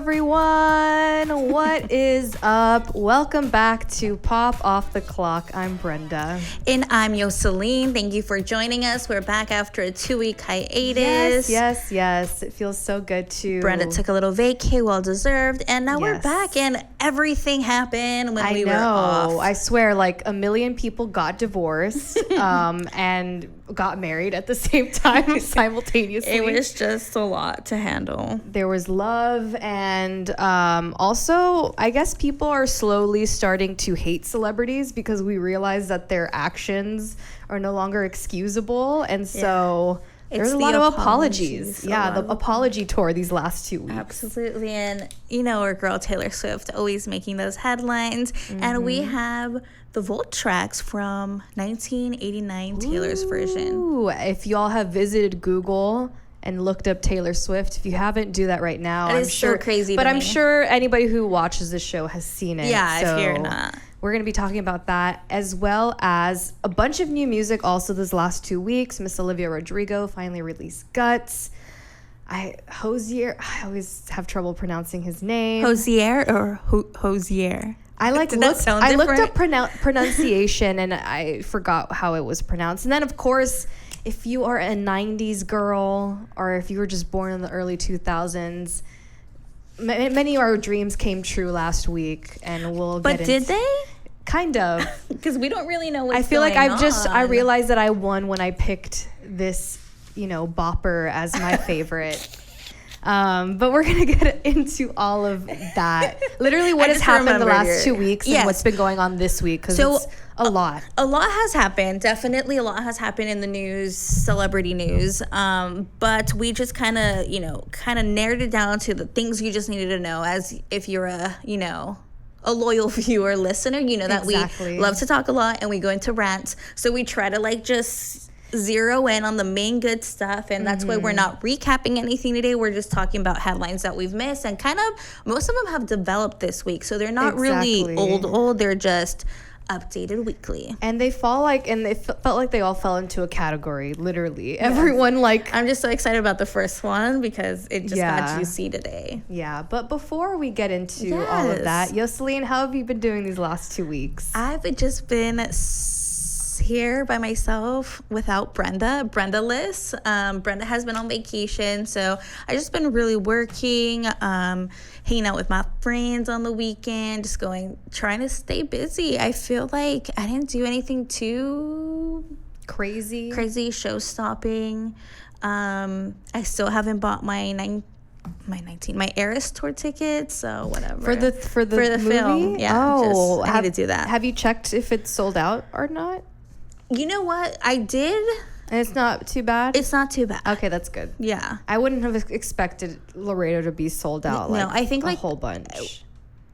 everyone. What is up? Welcome back to Pop Off the Clock. I'm Brenda. And I'm Yoseline. Thank you for joining us. We're back after a 2-week hiatus. Yes. It feels so good to... Brenda took a little vacay, well deserved. And now we're back and everything happened when we were off. I swear, like a million people got divorced and got married at the same time simultaneously. It was just a lot to handle. There was love, and also I guess people are slowly starting to hate celebrities because we realize that their actions are no longer excusable, and so there's a lot of apologies. The apology tour these last 2 weeks. Absolutely. And you know our girl Taylor Swift always making those headlines. And we have the Volt tracks from 1989 Taylor's version. If y'all have visited Google and looked up Taylor Swift, if you haven't, do that right now. It is so crazy. But I'm sure anybody who watches this show has seen it. Yeah, so if you're not. We're going to be talking about that, as well as a bunch of new music also this last 2 weeks. Miss Olivia Rodrigo finally released Guts. Hozier, I always have trouble pronouncing his name. Hozier or Hozier? I looked up pronunciation and I forgot how it was pronounced. And then, of course, if you are a 90s girl or if you were just born in the early 2000s, many of our dreams came true last week, and we'll get into... But did they? Kind of. Because we don't really know what's I feel going like on. I realized that I won when I picked this, bopper as my favorite. But we're going to get into all of that. Literally what has happened the last 2 weeks and what's been going on this week, because it's a lot. A lot has happened. Definitely a lot has happened in the news, celebrity news. But we just kind of narrowed it down to the things you just needed to know, as if you're a loyal viewer, listener, that we love to talk a lot and we go into rants. So we try to just zero in on the main good stuff, and that's why we're not recapping anything today. We're just talking about headlines that we've missed, and kind of most of them have developed this week, so they're not really old. They're just updated weekly, and they felt like they all fell into a category. Literally, everyone I'm just so excited about the first one because it just got juicy today. But before we get into all of that, Yoseline, how have you been doing these last 2 weeks? I've just been here by myself without Brenda-less. Brenda has been on vacation, so I just been really working, hanging out with my friends on the weekend, just trying to stay busy. I feel like I didn't do anything too crazy show-stopping. I still haven't bought my Eras tour tickets, so whatever. For the movie? Film. Yeah. I need to do that. Have you checked if it's sold out or not? You know what? I did. And it's not too bad? It's not too bad. Okay, that's good. Yeah. I wouldn't have expected Laredo to be sold out. No, I think a whole bunch.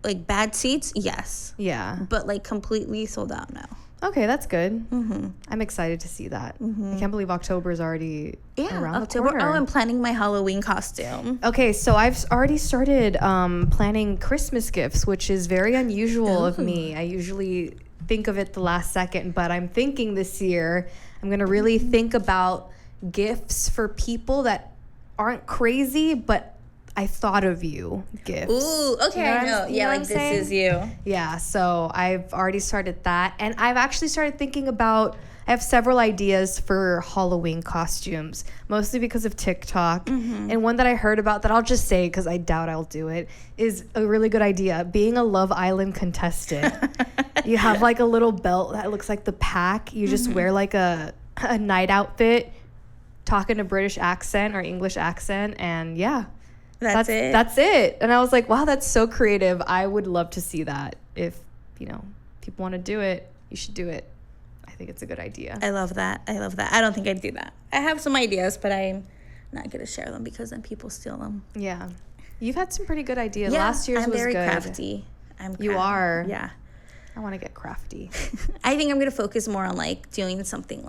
Like bad seats, yes. Yeah. But completely sold out, no. Okay, that's good. I'm excited to see that. I can't believe October is already around the corner. Oh, I'm planning my Halloween costume. Okay, so I've already started planning Christmas gifts, which is very unusual of me. I usually think of it the last second, but I'm thinking this year I'm going to really think about gifts for people that aren't crazy, but I thought of you gifts. Ooh, okay, I know. Yeah, this is you. Yeah, so I've already started that, and I've actually started thinking about, I have several ideas for Halloween costumes, mostly because of TikTok. And one that I heard about that I'll just say because I doubt I'll do it is a really good idea. Being a Love Island contestant. You have a little belt that looks like the pack. You just wear a night outfit, talk in a British accent or English accent, and That's it. That's it. And I was like, wow, that's so creative. I would love to see that. If people want to do it, you should do it. I think it's a good idea. I love that. I don't think I'd do that. I have some ideas, but I'm not going to share them because then people steal them. Yeah. You've had some pretty good ideas. Last year's was good. I'm very crafty. You are? Yeah. I want to get crafty. I think I'm going to focus more on doing something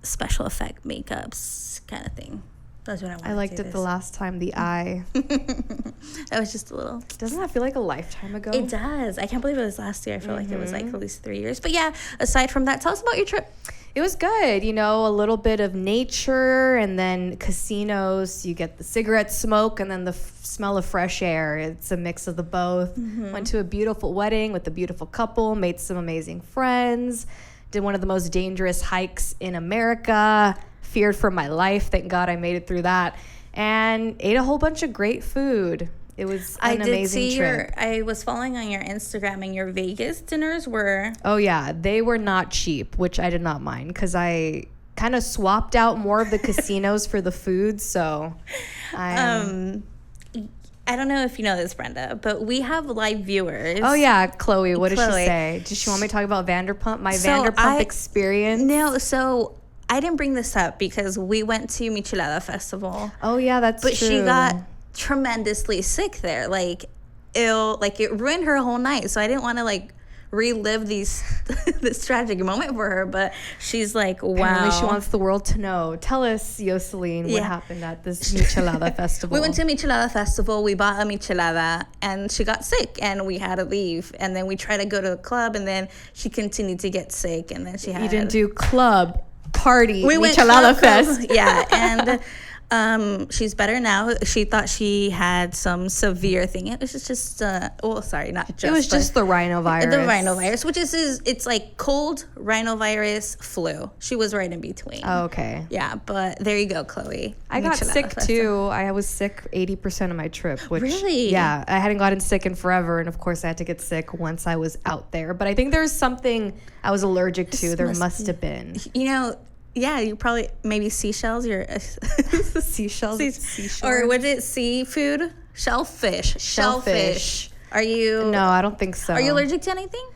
special effect makeups kind of thing. That's what I want. I liked it the last time, the eye. That was just a little. Doesn't that feel like a lifetime ago? It does. I can't believe it was last year. I feel like it was at least 3 years. But yeah, aside from that, tell us about your trip. It was good, a little bit of nature and then casinos. You get the cigarette smoke and then the smell of fresh air. It's a mix of the both. Went to a beautiful wedding with a beautiful couple, made some amazing friends, did one of the most dangerous hikes in America, feared for my life. Thank God I made it through that, and ate a whole bunch of great food. It was an amazing trip. I was following on your Instagram, and your Vegas dinners were... Oh, yeah. They were not cheap, which I did not mind because I kind of swapped out more of the casinos for the food, so... I don't know if you know this, Brenda, but we have live viewers. Oh, yeah. Chloe, what did she say? Did she want me to talk about Vanderpump? Vanderpump experience? No, so... I didn't bring this up because we went to Michelada Festival. Oh, yeah, that's true. But she got... tremendously sick there, like it ruined her whole night, so I didn't want to relive this tragic moment for her, but she's like, wow. Apparently she wants the world to know. Tell us, Jocelyn, what happened at this Michelada Festival. We went to Michelada Festival, we bought a michelada, and she got sick, and we had to leave, and then we tried to go to a club, and then she continued to get sick, and then You didn't do club, party, we Michelada Fest. Yeah, and... she's better now. She thought she had some severe thing. It was just not just. It was just the rhinovirus. The rhinovirus, which it's like cold, rhinovirus, flu. She was right in between. Oh, okay. Yeah, but there you go, Chloe. I got sick too. I was sick 80% of my trip. Which, really? Yeah, I hadn't gotten sick in forever, and of course I had to get sick once I was out there. But I think there's something I was allergic to. There must have been. Yeah, you probably maybe seashells. Seashells, or was it seafood? Shellfish. Are you? No, I don't think so. Are you allergic to anything?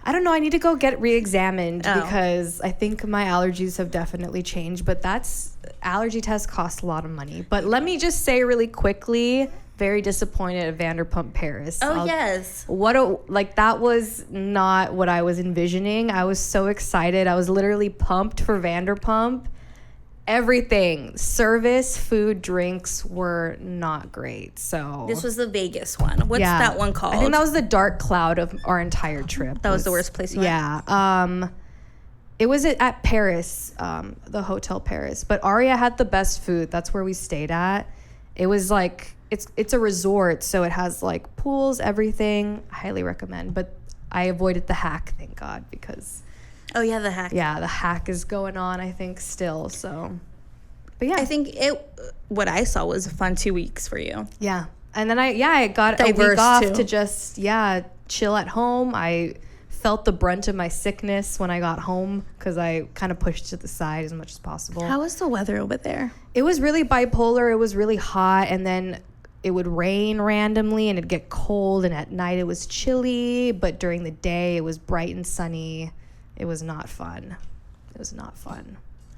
I don't know. I need to go get re-examined because I think my allergies have definitely changed. But allergy tests cost a lot of money. But let me just say really quickly. Very disappointed at Vanderpump Paris. Yes. That was not what I was envisioning. I was so excited. I was literally pumped for Vanderpump. Everything, service, food, drinks were not great. So this was the Vegas one. What's that one called? I think that was the dark cloud of our entire trip. That was the worst place you went? Yeah. It was at Paris, the Hotel Paris. But Aria had the best food. That's where we stayed at. It was it's a resort, so it has pools, everything. I highly recommend. But I avoided the hack, thank God, because... Oh, yeah, the hack. Yeah, the hack is going on, I think, still. So, but yeah. I think what I saw was a fun 2 weeks for you. Yeah. And then I got diverse a week off too. To just, chill at home. I felt the brunt of my sickness when I got home because I kind of pushed to the side as much as possible. How was the weather over there? It was really bipolar. It was really hot, and then it would rain randomly and it'd get cold, and at night it was chilly, but during the day it was bright and sunny. It was not fun.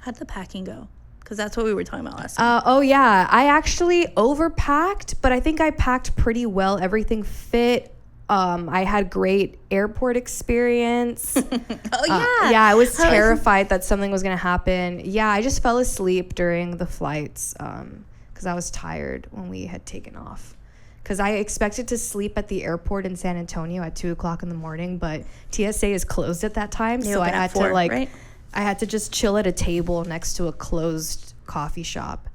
How'd the packing go? Because that's what we were talking about last time. I actually overpacked, but I think I packed pretty well. Everything fit. I had great airport experience. I was terrified that something was going to happen. Yeah, I just fell asleep during the flights because I was tired when we had taken off. Because I expected to sleep at the airport in San Antonio at 2:00 in the morning, but TSA is closed at that time, so I had to right? I had to just chill at a table next to a closed coffee shop,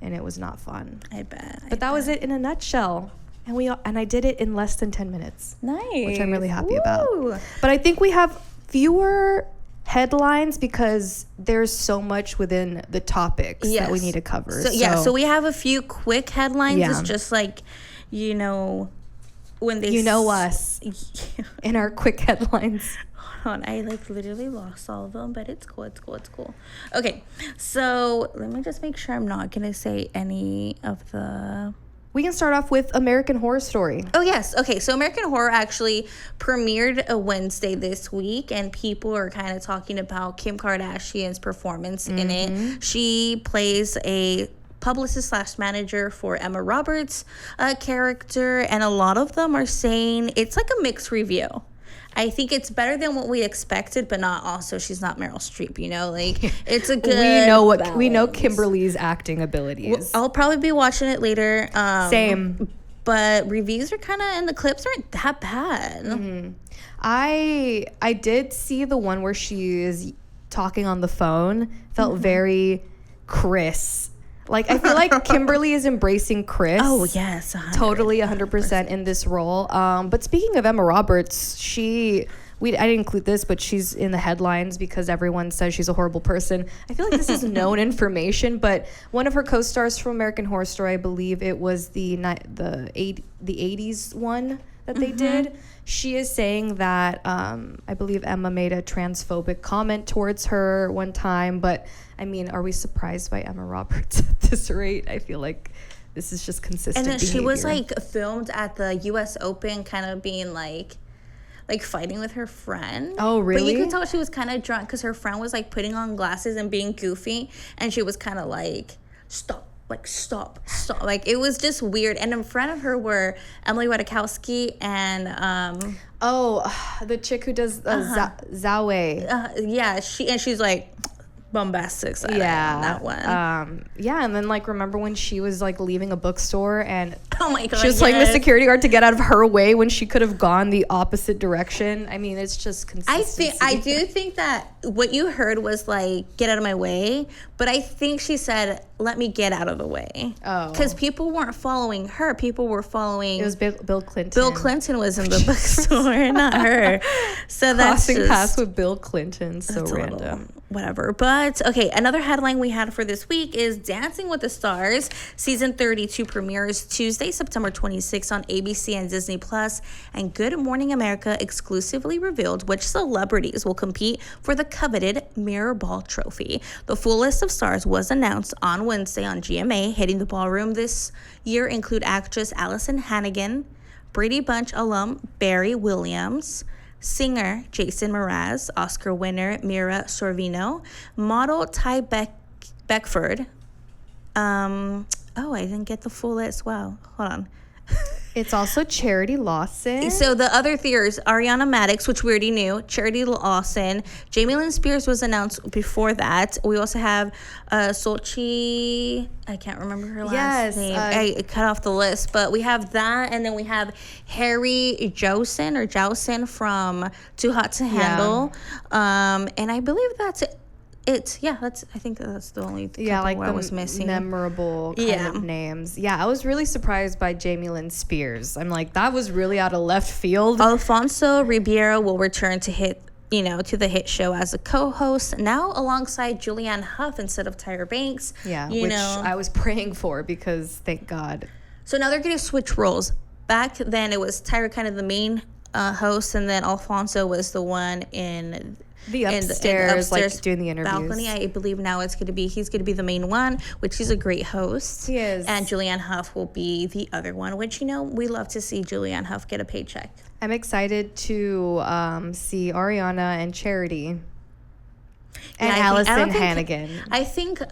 and it was not fun. I bet. But that was it in a nutshell. And I did it in less than 10 minutes. Nice. Which I'm really happy about. But I think we have fewer headlines because there's so much within the topics that we need to cover. So we have a few quick headlines. Yeah. It's just when they... us in our quick headlines. Hold on, I literally lost all of them, but it's cool. Okay, so let me just make sure I'm not going to say any of the... We can start off with American Horror Story. Oh, yes. Okay, so American Horror actually premiered a Wednesday this week, and people are kind of talking about Kim Kardashian's performance in it. She plays a publicist / manager for Emma Roberts' character, and a lot of them are saying it's like a mixed review. I think it's better than what we expected, but not also she's not Meryl Streep, it's a good we know Kimberly's acting abilities. I'll probably be watching it later. Same. But reviews are kind of, and the clips aren't that bad. I did see the one where she is talking on the phone felt very Chris. Like, I feel like Kimberly is embracing Chris. Oh, yes. 100%. Totally 100% in this role. But speaking of Emma Roberts, I didn't include this, but she's in the headlines because everyone says she's a horrible person. I feel like this is known information, but one of her co-stars from American Horror Story, I believe it was the 80s one that they did. She is saying that I believe Emma made a transphobic comment towards her one time, but I mean, are we surprised by Emma Roberts at this rate? I feel like this is just consistent And then behavior. she was like filmed at the US Open kind of being like fighting with her friend. Oh, really? But you could tell she was kind of drunk because her friend was like putting on glasses and being goofy, and she was kind of like, stop. Like, it was just weird. And in front of her were Emily Ratajkowski and the chick who does Zawe. yeah, she's like bombastic side on that one. And then like, remember when she was like leaving a bookstore and oh my god, she was playing the security guard to get out of her way when she could have gone the opposite direction. I mean, it's just consistency. I do think that what you heard was like, get out of my way, but I think she said, let me get out of the way. Oh, because people weren't following her, people were following, it was Bill Clinton. Bill Clinton was in the bookstore, not her. So that's crossing just paths with Bill Clinton, so random. Whatever. But okay, another headline we had for this week is Dancing with the Stars season 32 premieres Tuesday, September 26th on ABC and Disney Plus, and Good Morning America exclusively revealed which celebrities will compete for the coveted Mirror Ball trophy. The full list of stars was announced on Wednesday on GMA. Hitting the ballroom this year include actress Allison Hannigan, Brady Bunch alum Barry Williams, singer Jason Mraz, Oscar winner Mira Sorvino, model Ty Beckford. I didn't get the full list. Wow, hold on. It's also Charity Lawson. So the other theories, Ariana Madix, which we already knew, Charity Lawson, Jamie Lynn Spears was announced before that. We also have Sochi, I can't remember her last name. I cut off the list, but we have that, and then we have Harry Jowson from Too Hot to Handle. And I believe that's it. I think that's the only couple I was missing. Memorable kind of names. Yeah, I was really surprised by Jamie Lynn Spears. I'm like, that was really out of left field. Alfonso Ribeiro will return to the hit show as a co-host, now alongside Julianne Hough instead of Tyra Banks. Yeah, which I was praying for because thank God. So now they're going to switch roles. Back then it was Tyra kind of the main host, and then Alfonso was the one in the upstairs, like doing the interviews. Balcony. I believe now he's going to be the main one, which he's a great host. He is. And Julianne Hough will be the other one, which we love to see Julianne Hough get a paycheck. I'm excited to see Ariana and Charity. And Allison Hannigan. I think so.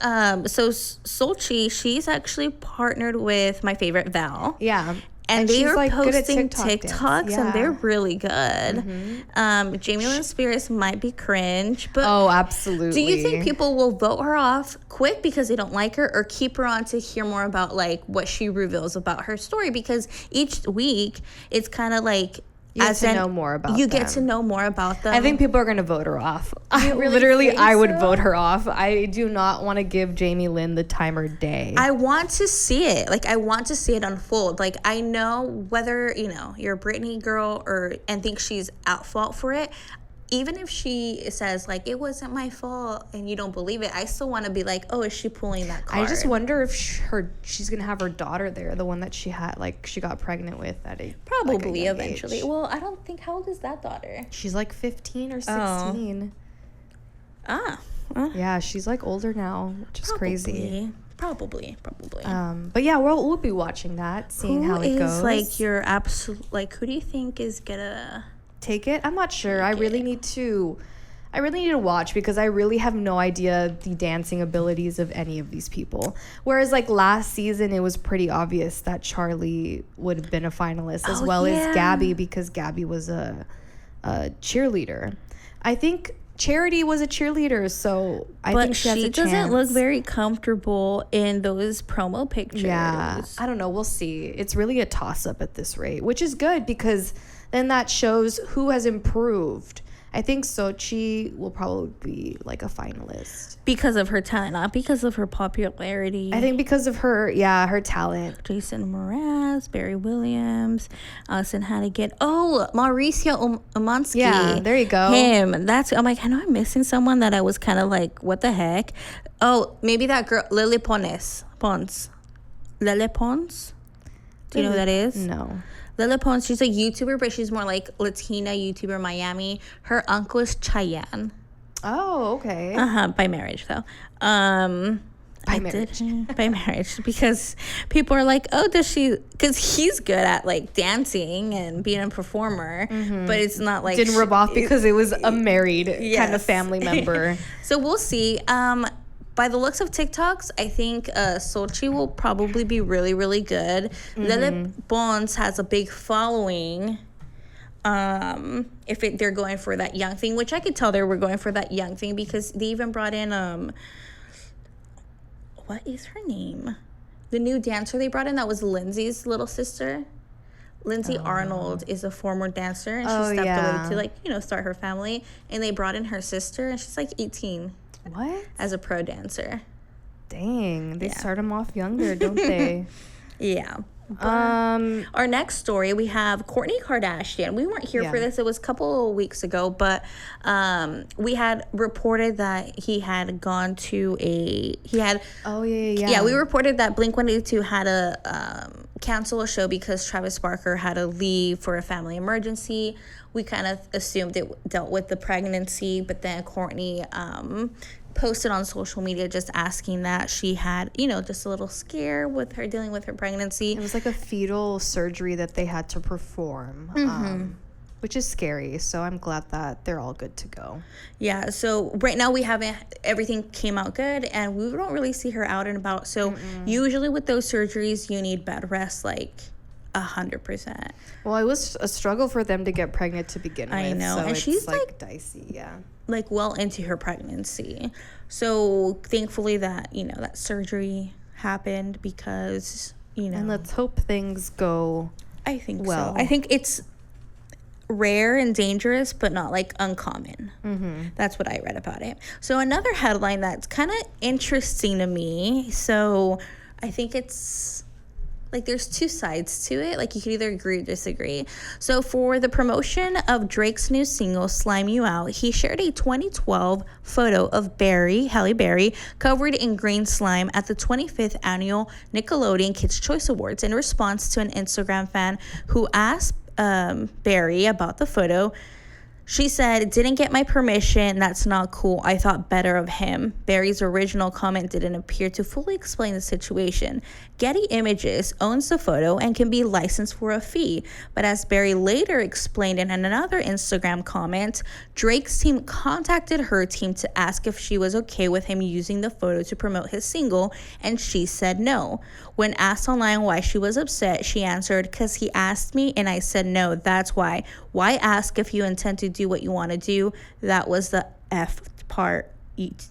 Sochi, she's actually partnered with my favorite Val. Yeah. And they are like posting TikToks, and they're really good. Mm-hmm. Jamie Lynn Spears might be cringe, but absolutely. Do you think people will vote her off quick because they don't like her, or keep her on to hear more about like what she reveals about her story? Because each week it's kind of like you get to know more about them. I think people are going to vote her off. I would vote her off. I do not want to give Jamie Lynn the time or day. I want to see it. Like, I want to see it unfold. Like, I know whether, you're a Britney girl and think she's at fault for it. Even if she says, like, it wasn't my fault and you don't believe it, I still want to be like, oh, is she pulling that card? I just wonder if she's going to have her daughter there, the one that she had, like, she got pregnant with at a Probably young eventually. age. Well, I don't think, how old is that daughter? She's like 15 or 16. Yeah, she's like older now, which is crazy. Probably. But yeah, we'll be watching that, seeing how it goes. Who is like your absolute, like, who do you think is gonna take it? I'm not sure. I really need to watch because I really have no idea the dancing abilities of any of these people. Whereas like last season, it was pretty obvious that Charlie would have been a finalist as well as Gabby, because Gabby was a cheerleader. I think Charity was a cheerleader, so I think she has a chance. But she doesn't look very comfortable in those promo pictures. Yeah, I don't know. We'll see. It's really a toss-up at this rate, which is good because then that shows who has improved I think Sochi will probably be like a finalist. Because of her talent, not because of her popularity. I think because of her talent. Jason Mraz, Barry Williams, Allison Hannigan. Oh, Mauricio Umansky. Yeah, there you go. Him. I'm like, I know I'm missing someone that I was kind of like, what the heck? Oh, maybe that girl, Lily Pons. Lily Pons? Do you know who that is? No. Lily Pons, she's a YouTuber, but she's more like Latina YouTuber, Miami. Her uncle is Cheyenne. Oh, okay. By marriage, though. By marriage, because people are like, oh, does she? Because he's good at like dancing and being a performer, but it's not like didn't rub off because it was a married kind of family member. So we'll see. By the looks of TikToks, I think Sochi will probably be really, really good. Lele Pons has a big following. They're going for that young thing, which I could tell they were going for that young thing because they even brought in what is her name? The new dancer they brought in that was Lindsay's little sister. Lindsay Arnold is a former dancer, and she stepped away to start her family. And they brought in her sister, and she's like 18. What? As a pro dancer. Dang, they start them off younger, don't they? Yeah. Our next story, we have Kourtney Kardashian. We weren't here for this. It was a couple of weeks ago, but we had reported that he had gone to we reported that Blink-182 had to cancel a show because Travis Barker had to leave for a family emergency. We kind of assumed it dealt with the pregnancy, but then Kourtney posted on social media just asking that she had, just a little scare with her dealing with her pregnancy. It was like a fetal surgery that they had to perform, which is scary. So I'm glad that they're all good to go. Yeah. So right now everything came out good, and we don't really see her out and about. So usually with those surgeries, you need bed rest, like 100%. Well, it was a struggle for them to get pregnant to begin with. I know, so and she's like dicey, yeah. Like well into her pregnancy. So thankfully that, that surgery happened because, And let's hope things go I think well. So. I think it's rare and dangerous, but not like uncommon. That's what I read about it. So another headline that's kind of interesting to me. So I think it's like there's two sides to it. Like you could either agree or disagree. So for the promotion of Drake's new single, Slime You Out, he shared a 2012 photo of Halle Berry, covered in green slime at the 25th annual Nickelodeon Kids' Choice Awards in response to an Instagram fan who asked Berry about the photo. She said, "Didn't get my permission. That's not cool. I thought better of him." Berry's original comment didn't appear to fully explain the situation. Getty Images owns the photo and can be licensed for a fee. But as Berry later explained in another Instagram comment, Drake's team contacted her team to ask if she was okay with him using the photo to promote his single, and she said no. When asked online why she was upset, she answered, "'Cause he asked me and I said no, that's why. Why ask if you intend to do what you want to do?" That was the F part.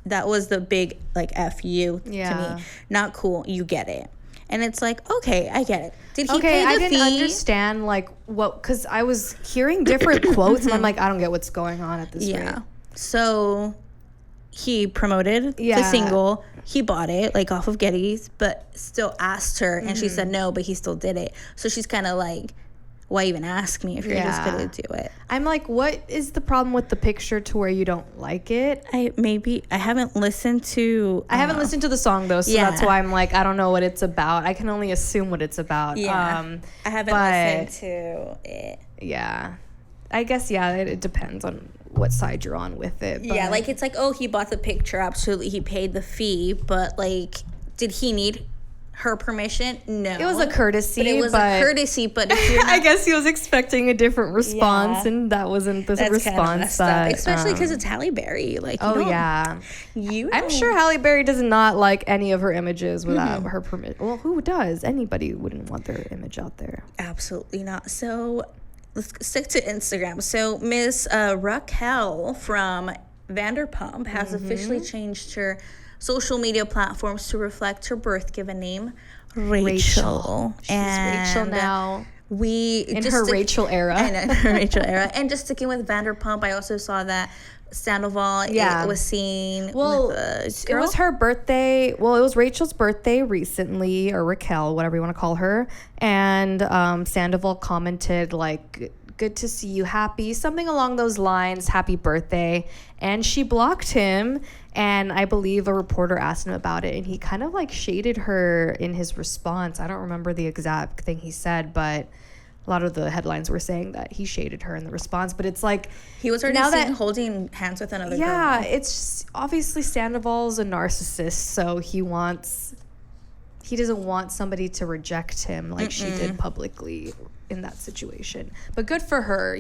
That was the big, like, F you to me. Not cool. You get it. And it's like, okay, I get it. Did he pay the I fee? didn't understand, like, what, because I was hearing different quotes, and I'm like, I don't get what's going on at this rate. So he promoted the single. He bought it, like, off of Getty's, but still asked her, and she said no, but he still did it. So she's kind of like, why even ask me if you're just going to do it? I'm like, what is the problem with the picture to where you don't like it? I haven't listened to... I haven't listened to the song, though, so that's why I'm like, I don't know what it's about. I can only assume what it's about. Yeah. I haven't listened to it. Yeah. I guess, it depends on what side you're on with it. But like, it's like, oh, he bought the picture. Absolutely, he paid the fee. But, like, did he need her permission? No. It was a courtesy. But it was a courtesy, but if you're not, I guess he was expecting a different response, and that wasn't the response that... Especially because it's Halle Berry. Like, I'm sure Halle Berry does not like any of her images without her permission. Well, who does? Anybody wouldn't want their image out there. Absolutely not. So let's stick to Instagram. So Miss Raquel from Vanderpump has officially changed her social media platforms to reflect her birth given name, Rachel. She's Rachel now. in her Rachel era. I know, in her Rachel era. And just sticking with Vanderpump, I also saw that Sandoval was seen with a girl. It was her birthday. Well, it was Rachel's birthday recently, or Raquel, whatever you want to call her. And Sandoval commented, like, good to see you happy, something along those lines, happy birthday. And she blocked him, and I believe a reporter asked him about it, and he kind of like shaded her in his response. I don't remember the exact thing he said, but a lot of the headlines were saying that he shaded her in the response. But it's like, he was already seen holding hands with another girl. Yeah, it's just, obviously Sandoval's a narcissist, so he doesn't want somebody to reject him like she did publicly in that situation. But good for her,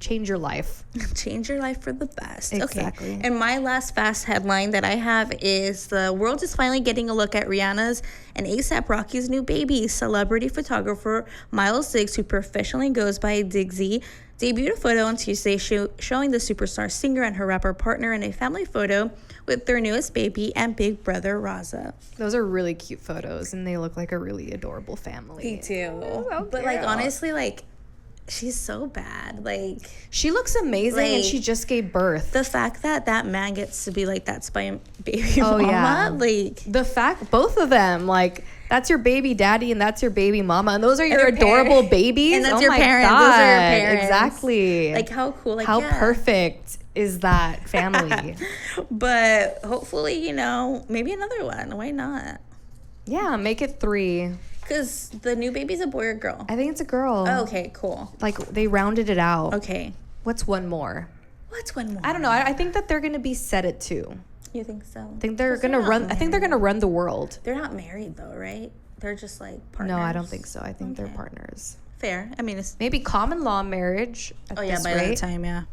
change your life. Change your life for the best. Exactly. Okay. And my last fast headline that I have is the world is finally getting a look at Rihanna's and A$AP Rocky's new baby. Celebrity photographer Miles Diggs, who professionally goes by Diggsy, debuted a photo on Tuesday showing the superstar singer and her rapper partner in a family photo with their newest baby and big brother Raza. Those are really cute photos, and they look like a really adorable family. They do. But like, honestly, like, she's so bad. Like, she looks amazing, and she just gave birth. The fact that man gets to be like, that's my baby mama. Like, the fact, both of them, like, that's your baby daddy and that's your baby mama, and those are your adorable babies. And that's your parents. God. Those are your parents. Exactly. Like, how cool. Like, how perfect is that family? But hopefully, maybe another one. Why not? Yeah, make it 3. Because the new baby's a boy or girl? I think it's a girl. Oh, okay, cool. Like, they rounded it out. Okay. What's one more? I don't know. I think that they're going to be set at 2. You think so? I think they're going to run. I think they're going to run the world. They're not married though, right? They're just like partners. No, I don't think so. I think they're partners. Fair. I mean, it's maybe common law marriage. By that time, yeah.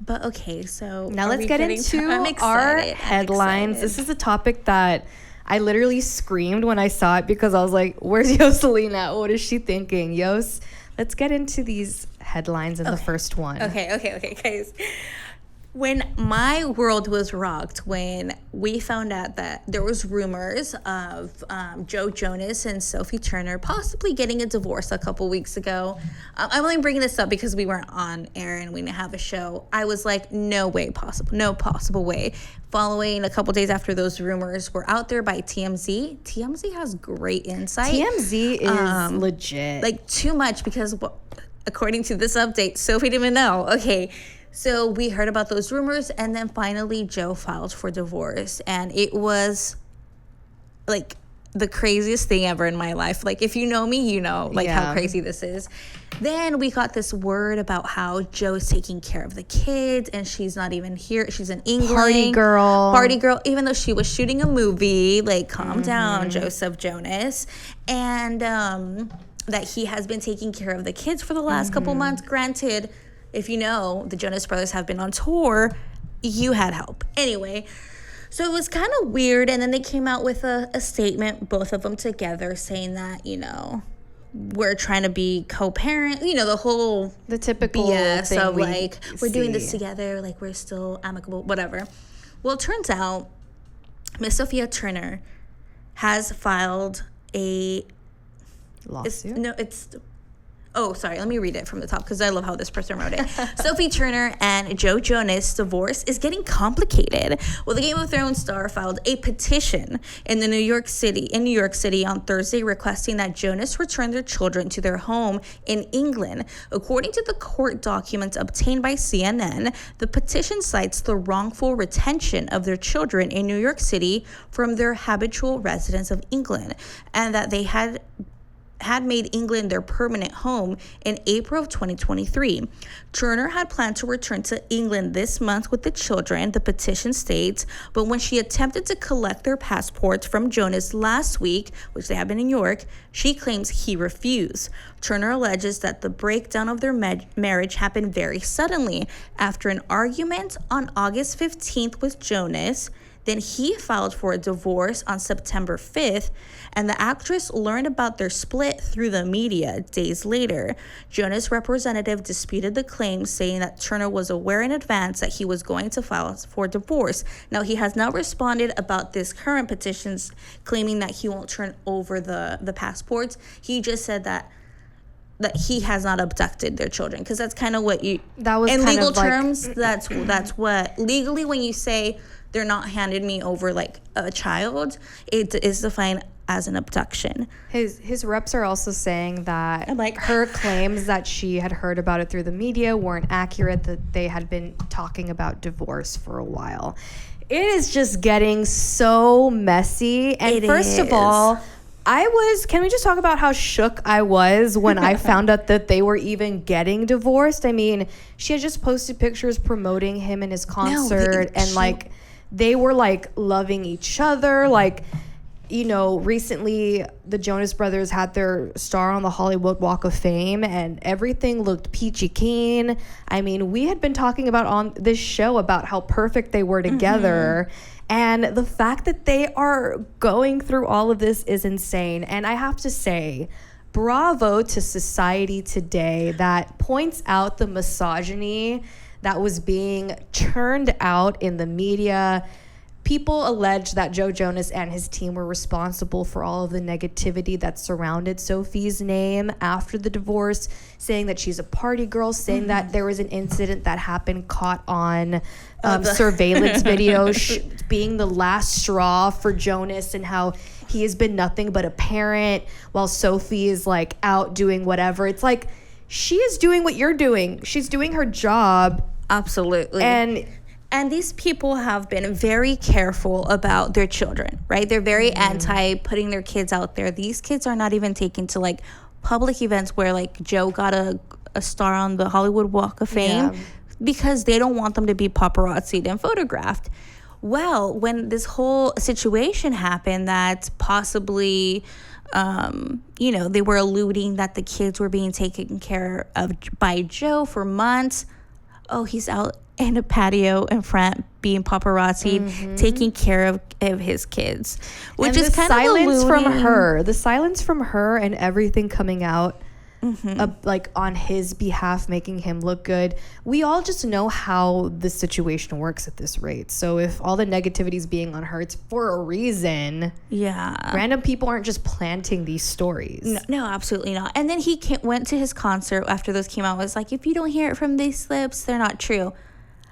But okay, so now let's get into our headlines. This is a topic that I literally screamed when I saw it because I was like, "Where's Yoselina? What is she thinking?" Yos, let's get into these headlines in the first one. Okay, guys. When my world was rocked when we found out that there was rumors of Joe Jonas and Sophie Turner possibly getting a divorce a couple weeks ago. I'm only bringing this up because we weren't on air and we didn't have a show. I was like, no possible way. Following a couple days after those rumors were out there by TMZ. TMZ has great insight. TMZ is legit. Like, too much because, according to this update, Sophie didn't even know. Okay. So we heard about those rumors, and then finally Joe filed for divorce, and it was like the craziest thing ever in my life. Like, if you know me, you know how crazy this is. Then we got this word about how Joe is taking care of the kids, and she's not even here. She's in England. Party girl. Even though she was shooting a movie. Like, calm down, Joseph Jonas. And that he has been taking care of the kids for the last couple months. Granted, if you know, the Jonas Brothers have been on tour, you had help. Anyway, so it was kind of weird. And then they came out with a statement, both of them together, saying that, we're trying to be co-parent. The typical BS thing of, like, we're doing this together, like, we're still amicable, whatever. Well, it turns out Miss Sophie Turner has filed a lawsuit. Let me read it from the top because I love how this person wrote it. Sophie Turner and Joe Jonas' divorce is getting complicated. Well, the Game of Thrones star filed a petition in New York City on Thursday requesting that Jonas return their children to their home in England. According to the court documents obtained by CNN, the petition cites the wrongful retention of their children in New York City from their habitual residence of England, and that they had made England their permanent home in April of 2023. Turner had planned to return to England this month with the children, the petition states, but when she attempted to collect their passports from Jonas last week, which they have been in New York, she claims he refused. Turner alleges that the breakdown of their marriage happened very suddenly after an argument on August 15th with Jonas. Then he filed for a divorce on September 5th, and the actress learned about their split through the media days later. Jonas' representative disputed the claims, saying that Turner was aware in advance that he was going to file for divorce. Now, he has not responded about this current petitions, claiming that he won't turn over the passports. He just said that that he has not abducted their children, because that's kind of what you, that was in kind legal of like, terms, that's what legally, when you say they're not handed me over like a child, it is defined as an abduction. His reps are also saying that I'm like, her claims that she had heard about it through the media weren't accurate, that they had been talking about divorce for a while. It is just getting so messy. And first of all, can we just talk about how shook I was when I found out that they were even getting divorced? I mean, she had just posted pictures promoting him and his concert, and like they were like loving each other. Like, you know, recently the Jonas Brothers had their star on the Hollywood Walk of Fame, and everything looked peachy keen. I mean, we had been talking about on this show about how perfect they were together. And the fact that they are going through all of this is insane. And I have to say, bravo to society today that points out the misogyny that was being churned out in the media. People allege that Joe Jonas and his team were responsible for all of the negativity that surrounded Sophie's name after the divorce, saying that she's a party girl, saying that there was an incident that happened caught on surveillance video, being the last straw for Jonas, and how he has been nothing but a parent while Sophie is like out doing whatever. It's like, she is doing what you're doing. She's doing her job. Absolutely. And these people have been very careful about their children, right? They're very anti putting their kids out there. These kids are not even taken to like public events where like Joe got a star on the Hollywood Walk of Fame, because they don't want them to be paparazzi'd and photographed. Well, when this whole situation happened that possibly, they were alluding that the kids were being taken care of by Joe for months. Oh, he's out in a patio in front being paparazzi, taking care of his kids, which is kind of the silence from her and everything coming out like on his behalf, making him look good. We all just know how the situation works at this rate. So if all the negativity is being on her, it's for a reason. Yeah, random people aren't just planting these stories. No, absolutely not. And then he went to his concert after those came out, was like, if you don't hear it from these lips, they're not true.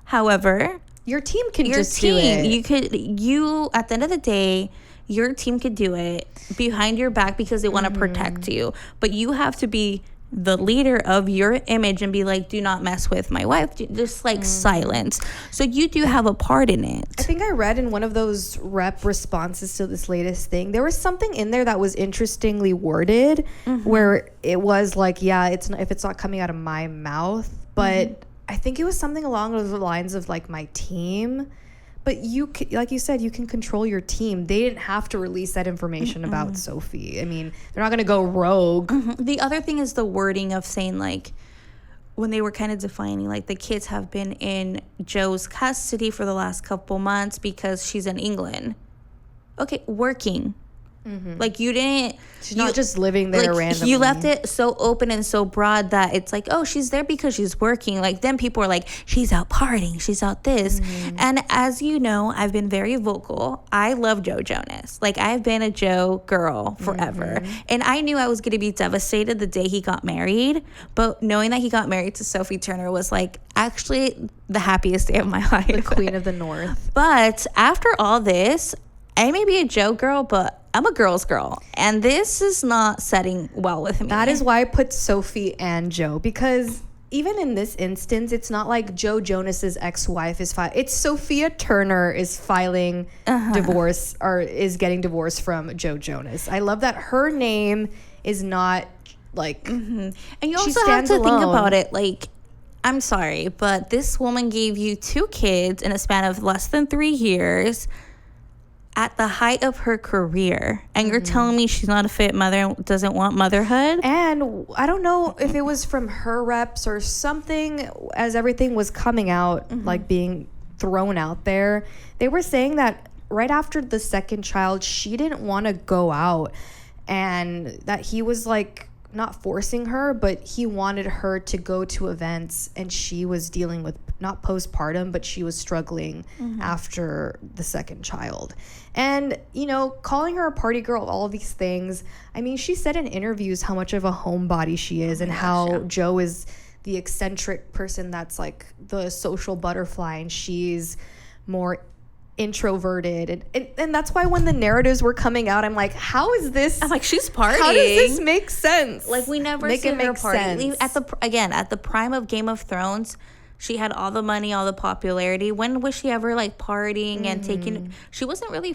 However, your team can just do it. You at the end of the day, your team could do it behind your back because they want to protect you. But you have to be the leader of your image and be like, do not mess with my wife. Just like silence. So you do have a part in it. I think I read in one of those rep responses to this latest thing, there was something in there that was interestingly worded, where it was like, if it's not coming out of my mouth, but I think it was something along those lines of like my team. But like you said, you can control your team. They didn't have to release that information about Sophie. I mean, they're not going to go rogue. The other thing is the wording of saying, like, when they were kind of defining, like, the kids have been in Joe's custody for the last couple months because she's in England. Okay, working. Like, you didn't... She's not just living there like, randomly. You left it so open and so broad that it's like, oh, she's there because she's working. Like, then people are like, she's out partying. She's out this. And as you know, I've been very vocal. I love Joe Jonas. Like, I've been a Joe girl forever. And I knew I was going to be devastated the day he got married. But knowing that he got married to Sophie Turner was, like, actually the happiest day of my life. The Queen of the North. But after all this, I may be a Joe girl, but I'm a girl's girl, and this is not setting well with me. That is why I put Sophie and Joe, because even in this instance, it's not like Joe Jonas's ex-wife is it's Sophia Turner is filing divorce, or is getting divorced from Joe Jonas. I love that her name is not like, and you also have to think about it, like, I'm sorry, but this woman gave you 2 kids in a span of less than 3 years at the height of her career, and you're telling me she's not a fit mother and doesn't want motherhood? And I don't know if it was from her reps or something, as everything was coming out, like being thrown out there, they were saying that right after the second child, she didn't want to go out, and that he was like not forcing her, but he wanted her to go to events, and she was dealing with not postpartum, but she was struggling after the second child. And, you know, calling her a party girl, all these things. I mean, she said in interviews how much of a homebody she is, and how Joe is the eccentric person that's like the social butterfly, and she's more introverted. And that's why when the narratives were coming out, I'm like, how is this? I'm like, she's partying. How does this make sense? Like, we never see her party. At the prime of Game of Thrones, she had all the money, all the popularity. When was she ever like partying and taking? She wasn't really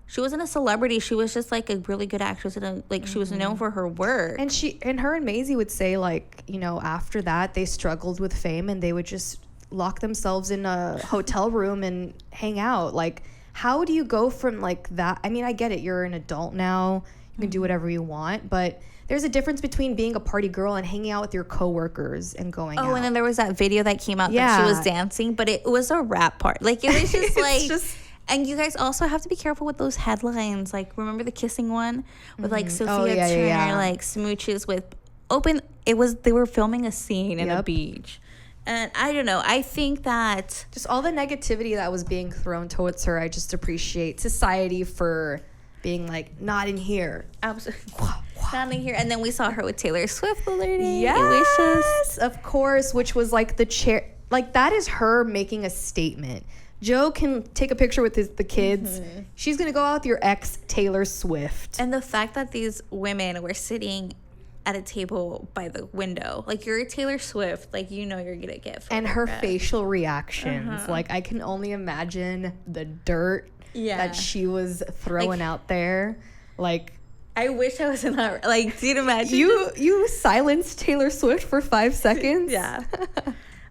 she wasn't a celebrity. She was just like a really good actress, and she was known for her work. And her and Maisie would say, like, you know, after that they struggled with fame, and they would just lock themselves in a hotel room and hang out. Like, how do you go from like that? I mean, I get it, you're an adult now, you can do whatever you want, but there's a difference between being a party girl and hanging out with your coworkers and going out. And then there was that video that came out that she was dancing, but it was a rap part. Like, it was just like and you guys also have to be careful with those headlines. Like, remember the kissing one with like Sophie Turner like smooches with they were filming a scene in a beach. And I don't know. I think that just all the negativity that was being thrown towards her, I just appreciate society for being like, not in here. Absolutely. Not in here. And then we saw her with Taylor Swift the other day. Yes, of course, which was like the chair. Like, that is her making a statement. Joe can take a picture with the kids. She's going to go out with your ex, Taylor Swift. And the fact that these women were sitting at a table by the window, like, you're Taylor Swift, like, you know you're gonna get and her facial reactions, like, I can only imagine the dirt that she was throwing out there. Like, I wish I was in that. Like, do you imagine you silenced Taylor Swift for 5 seconds?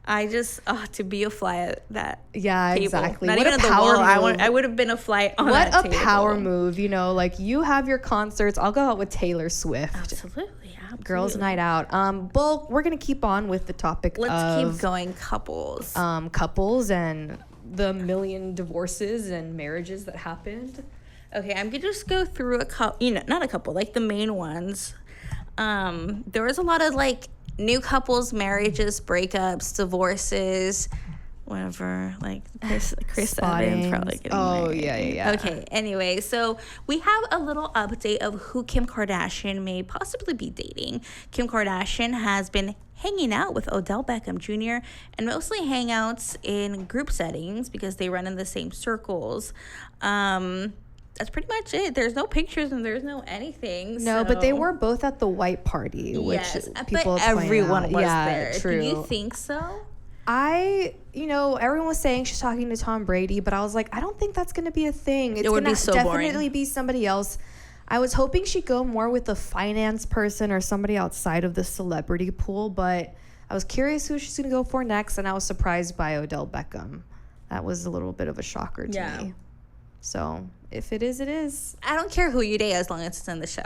I just to be a fly at that table. Exactly. Not what even a power move. I would have been a fly on that table. What a power move, you know, like, you have your concerts, I'll go out with Taylor Swift. Absolutely. Girls' night out. Well, we're gonna keep on with the topic. Let's keep going. Couples. Couples and the million divorces and marriages that happened. Okay, I'm gonna just go through a couple. You know, not a couple, like the main ones. There was a lot of like new couples, marriages, breakups, divorces, whatever. Like Chris Evans probably getting married. Yeah. Okay, anyway, so we have a little update of who Kim Kardashian may possibly be dating. Kim Kardashian has been hanging out with Odell Beckham Jr. and mostly hangouts in group settings because they run in the same circles. That's pretty much it. There's no pictures and there's no anything. No, but they were both at the white party, which people but everyone was there. True. Do you think so? Everyone was saying she's talking to Tom Brady, but I was like, I don't think that's going to be a thing. It's would be so definitely boring. Be somebody else. I was hoping she'd go more with a finance person or somebody outside of the celebrity pool, but I was curious who she's going to go for next, and I was surprised by Odell Beckham. That was a little bit of a shocker to me. So if it is, it is. I don't care who you date as long as it's in the show.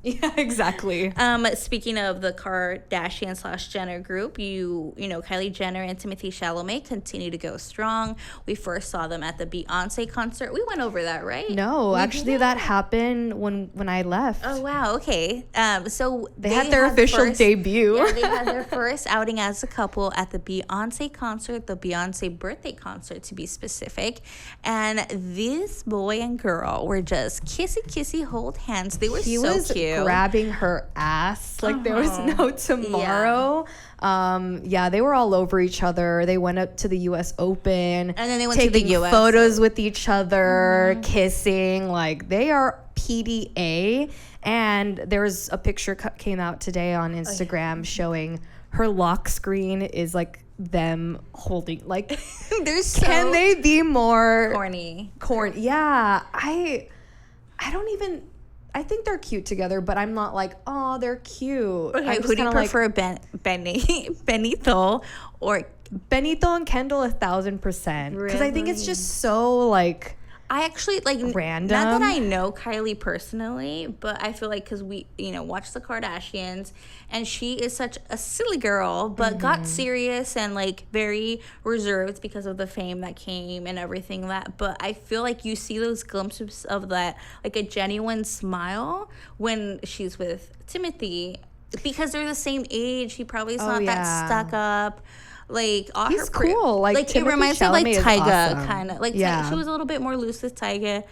Yeah, exactly. Speaking of the Kardashian/Jenner group, you know Kylie Jenner and Timothée Chalamet continue to go strong. We first saw them at the Beyonce concert. We went over that, right? No, actually that happened when I left. Oh wow, okay. So they had their official debut. Yeah, they had their first outing as a couple at the Beyonce concert, the Beyonce birthday concert to be specific. And this boy and girl were just kissy, hold hands. They were so cute. Grabbing her ass like there was no tomorrow. They were all over each other. They went up to the U.S. Open, and then they went to the U.S. photos with each other, kissing. Like, they are PDA. And there's a picture came out today on Instagram showing her lock screen is like them holding, like, can they be more corny? Yeah, I I think they're cute together, but I'm not like, oh, they're cute. Okay, who do you prefer, Benito or Benito and Kendall 1,000%? Because I think it's just so like I actually like random. Not that I know Kylie personally, but I feel like because we, watch the Kardashians, and she is such a silly girl, but got serious and like very reserved because of the fame that came and everything that. But I feel like you see those glimpses of that, like a genuine smile when she's with Timothy, because they're the same age. He probably is not that stuck up. Like he's cool. Like it reminds me of like Tyga, awesome. kind of like she was a little bit more loose with Tyga.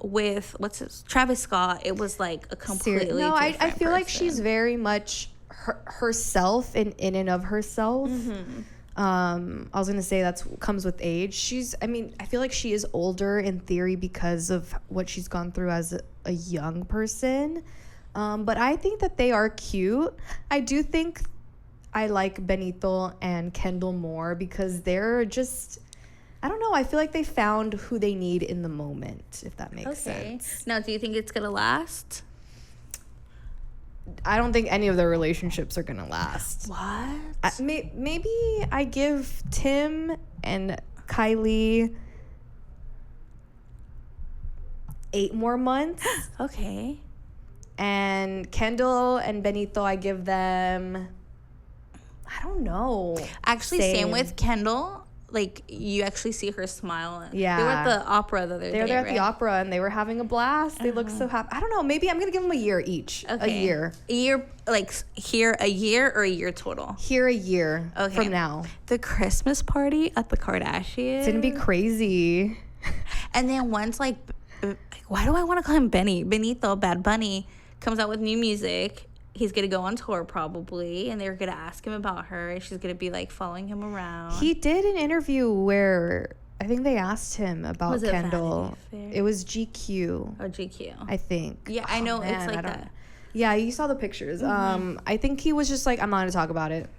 With Travis Scott, it was like a completely different I feel like person. she's very much herself in and of herself. I was gonna say that's comes with age. I feel like she is older in theory because of what she's gone through as a young person. But I think that they are cute. I do think I like Benito and Kendall more because they're just, I don't know, I feel like they found who they need in the moment, if that makes sense. Now, do you think it's going to last? I don't think any of their relationships are going to last. What? Maybe I give Tim and Kylie 8 more months. Okay. And Kendall and Benito, I give them, I don't know. Actually, same with Kendall. Like, you actually see her smile. Yeah. They were at the opera the other day, They were there at the opera, and they were having a blast. They look so happy. I don't know. Maybe I'm going to give them a year each. Okay. A year. A year, like, here a year or a year total? Here a year from now. The Christmas party at the Kardashians. It's going to be crazy. And then once, like, why do I want to call him Benito, Bad Bunny, comes out with new music. He's going to go on tour probably, and they're going to ask him about her, and she's going to be, like, following him around. He did an interview where I think they asked him about Kendall. It was GQ. Oh, GQ. I think. Yeah, I know. It's like that. Yeah, you saw the pictures. I think he was just like, I'm not going to talk about it.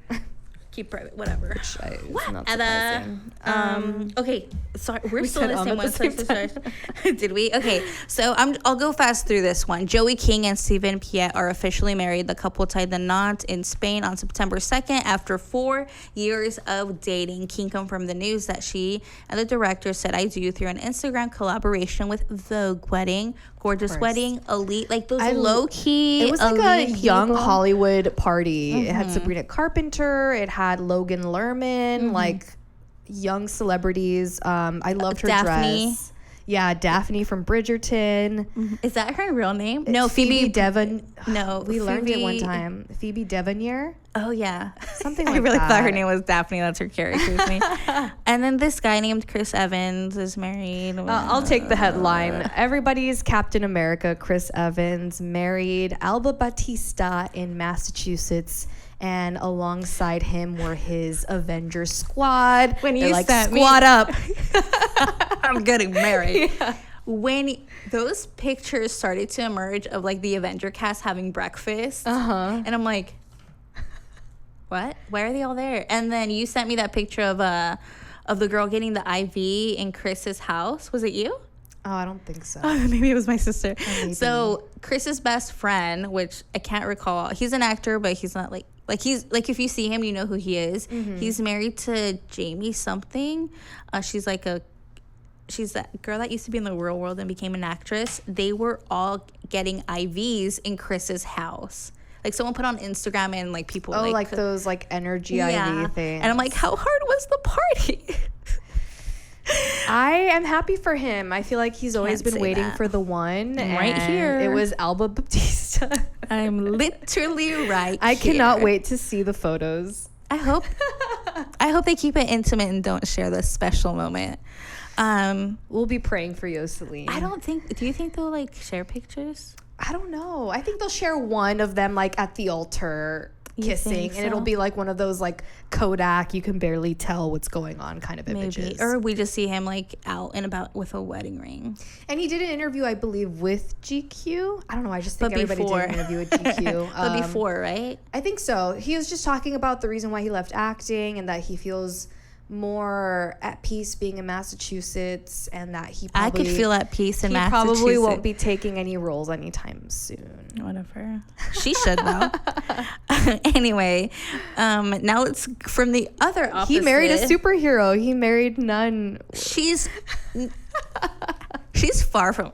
Keep private, whatever. Whatever. Okay, sorry, we're still in the same one. Did we? Okay, so I'll go fast through this one. Joey King and Steven Piet are officially married. The couple tied the knot in Spain on September 2nd after 4 years of dating. King confirmed the news that she and the director said "I do" through an Instagram collaboration with Vogue Wedding. Gorgeous wedding, elite, like those low key. It was like a young Hollywood party. It had Sabrina Carpenter. It had Logan Lerman, like young celebrities. I loved her dress. Yeah, Daphne from Bridgerton. Is that her real name? No, Phoebe Devon. No, we learned it one time. Phoebe Devonier. Oh yeah, something like that. I really thought her name was Daphne. That's her character's name. And then this guy named Chris Evans is married. I'll take the headline. Everybody's Captain America. Chris Evans married Alba Batista in Massachusetts. And alongside him were his Avenger squad. When you like, sent squad up. I'm getting married. Yeah. When those pictures started to emerge of like the Avenger cast having breakfast, and I'm like, what? Why are they all there? And then you sent me that picture of the girl getting the IV in Chris's house. Was it you? Oh, I don't think so. Maybe it was my sister. So Chris's best friend, which I can't recall, he's an actor, but he's not like he's like, if you see him, you know who he is. He's married to Jamie something. She's that girl that used to be in the real world and became an actress. They were all getting IVs in Chris's house. Like someone put on Instagram, and like people like those like energy IV things. And I'm like, how hard was the party? I am happy for him. I feel like he's always been waiting for the one. Right here. It was Alba Batista. I'm literally right I here. cannot wait to see the photos. I hope they keep it intimate and don't share this special moment. We'll be praying for you, Celine. Do you think they'll like share pictures? I don't know. I think they'll share one of them like at the altar kissing, and it'll be like one of those like Kodak, you can barely tell what's going on kind of images. Or we just see him like out and about with a wedding ring. And he did an interview, I believe, with GQ. I don't know. I just think everybody did an interview with GQ. But before, right? I think so. He was just talking about the reason why he left acting and that he feels more at peace being in Massachusetts, and that I could feel at peace in Massachusetts. He probably won't be taking any roles anytime soon. Whatever. She should though. Anyway, now it's from the other opposite. He married a superhero. He married none. She's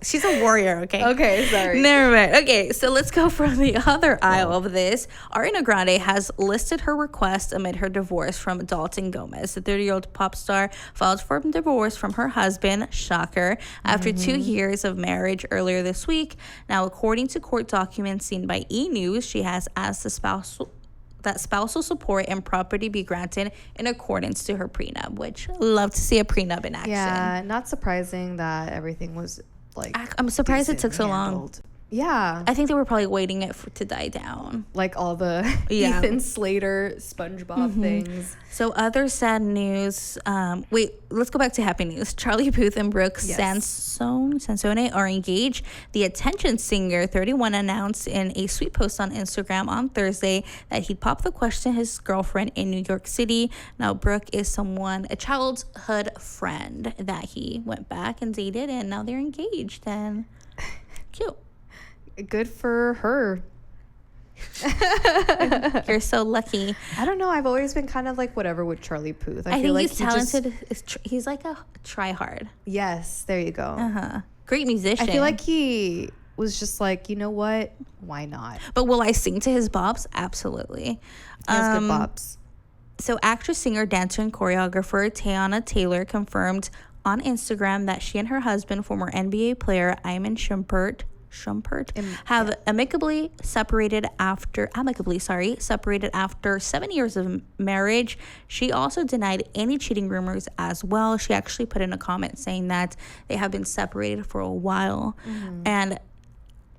She's a warrior, okay? Okay, sorry. Never mind. Okay, so let's go from the other aisle of this. Ariana Grande has listed her request amid her divorce from Dalton Gomez. The 30-year-old pop star filed for divorce from her husband, shocker, after 2 years of marriage earlier this week. Now, according to court documents seen by E! News, she has asked that spousal support and property be granted in accordance to her prenup, which love to see a prenup in action. Yeah, not surprising that everything was like. I'm surprised it took so long. Yeah, I think they were probably waiting to die down. like all the Ethan Slater, SpongeBob things. So other sad news. Wait, let's go back to happy news. Charlie Puth and Brooke Sansone are engaged. The Attention singer, 31, announced in a sweet post on Instagram on Thursday that he'd popped the question to his girlfriend in New York City. Now, Brooke is a childhood friend that he went back and dated, and now they're engaged. And cute. Good for her. You're so lucky. I don't know. I've always been kind of like whatever with Charlie Puth. I think he's talented. He's like a try-hard. Yes, there you go. Great musician. I feel like he was just like, you know what? Why not? But will I sing to his bops? Absolutely. He has good bops. So actress, singer, dancer, and choreographer Teyana Taylor confirmed on Instagram that she and her husband, former NBA player Iman Shumpert, have amicably separated after 7 years of marriage. She also denied any cheating rumors as well. She actually put in a comment saying that they have been separated for a while. And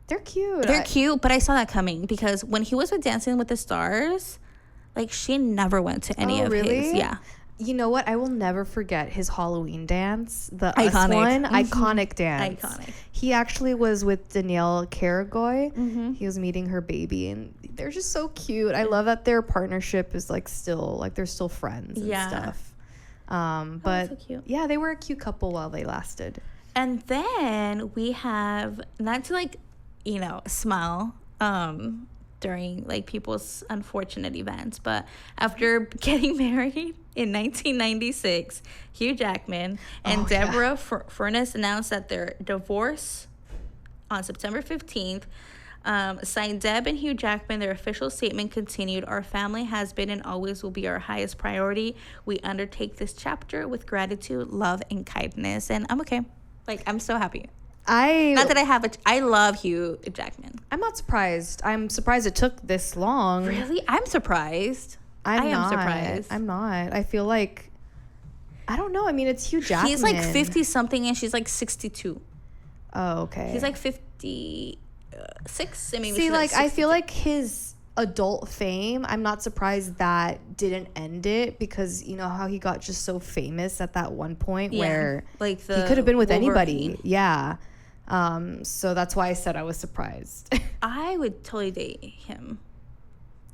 they're cute. They're cute, but I saw that coming because when he was with Dancing with the Stars, like she never went to any of his. Yeah. You know what? I will never forget his Halloween dance. The Iconic. Iconic dance. Iconic. He actually was with Danielle Caragoy. He was meeting her baby, and they're just so cute. I love that their partnership is like still, like they're still friends and stuff. But so cute. Yeah, they were a cute couple while they lasted. And then we have, not to like, smile during like people's unfortunate events, but after getting married in 1996, Hugh Jackman and Deborah Furness announced that their divorce on September 15th. Signed Deb and Hugh Jackman, their official statement continued, "Our family has been and always will be our highest priority. We undertake this chapter with gratitude, love, and kindness." And I'm okay. Like, I'm so happy. I love Hugh Jackman. I'm not surprised. I'm surprised it took this long. Really? I'm surprised. I am surprised. I'm not. I feel like, I don't know. I mean, it's Hugh Jackman. He's like 50 something and she's like 62. Oh, okay. He's like 56. I mean, see, like, I feel like his adult fame, I'm not surprised that didn't end it, because you know how he got just so famous at that one point where like he could have been with Wolverine. anybody. Yeah. So that's why I said I was surprised. I would totally date him.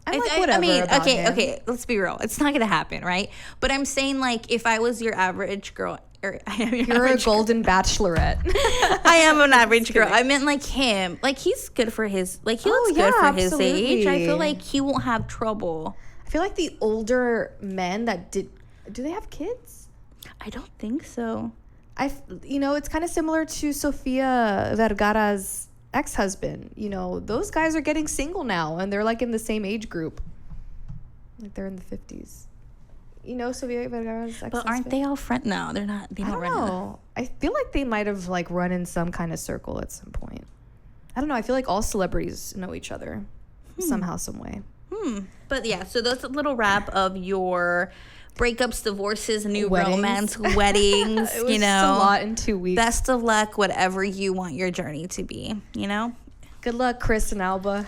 I'm like, whatever. I mean, okay, let's be real. It's not gonna happen, right? But I'm saying, like, if I was your average girl, or I am you're a golden bachelorette. I am an average girl. I meant like him. Like, he's good for his, like, he looks good for his age. I feel like he won't have trouble. I feel like the older men that do they have kids? I don't think so. It's kind of similar to Sofia Vergara's ex-husband. Those guys are getting single now, and they're like in the same age group. Like, they're in the 50s. Sofia Vergara's ex-husband. But aren't they all friends? No, they're not. They don't know. I feel like they might have like run in some kind of circle at some point. I don't know. I feel like all celebrities know each other somehow, some way. But yeah, so that's a little wrap of your breakups, divorces, new Weddings. Romance, weddings. It was a lot in 2 weeks. Best of luck, whatever you want your journey to be. Good luck, Chris and Alba.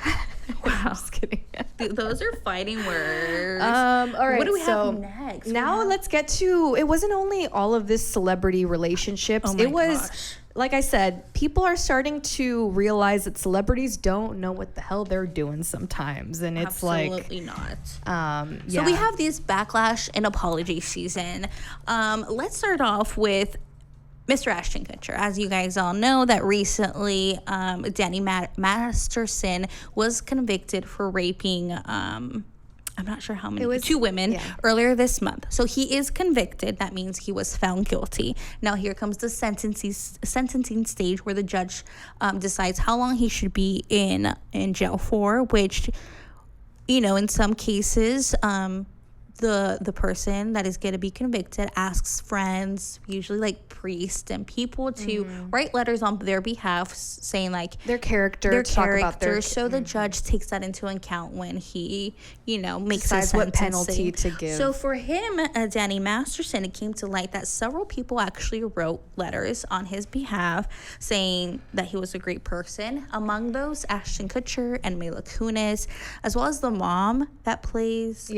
Wow, just kidding. Those are fighting words. All right. What do we have next? Now let's get to. It wasn't only all of this celebrity relationships. Oh my gosh. Like I said, people are starting to realize that celebrities don't know what the hell they're doing sometimes, and it's absolutely not. So we have this backlash and apology season. Let's start off with Mr. Ashton Kutcher. As you guys all know, that recently Danny Masterson was convicted for raping I'm not sure how many. It was 2 women earlier this month. So he is convicted. That means he was found guilty. Now here comes the sentencing stage where the judge decides how long he should be in jail for, which, you know, in some cases, the person that is going to be convicted asks friends, usually like priests and people, to write letters on their behalf saying like their character, so the judge takes that into account when he, you know, makes decides what penalty to give. So for him, Danny Masterson, it came to light that several people actually wrote letters on his behalf saying that he was a great person. Among those, Ashton Kutcher and Mila Kunis, as well as the mom that plays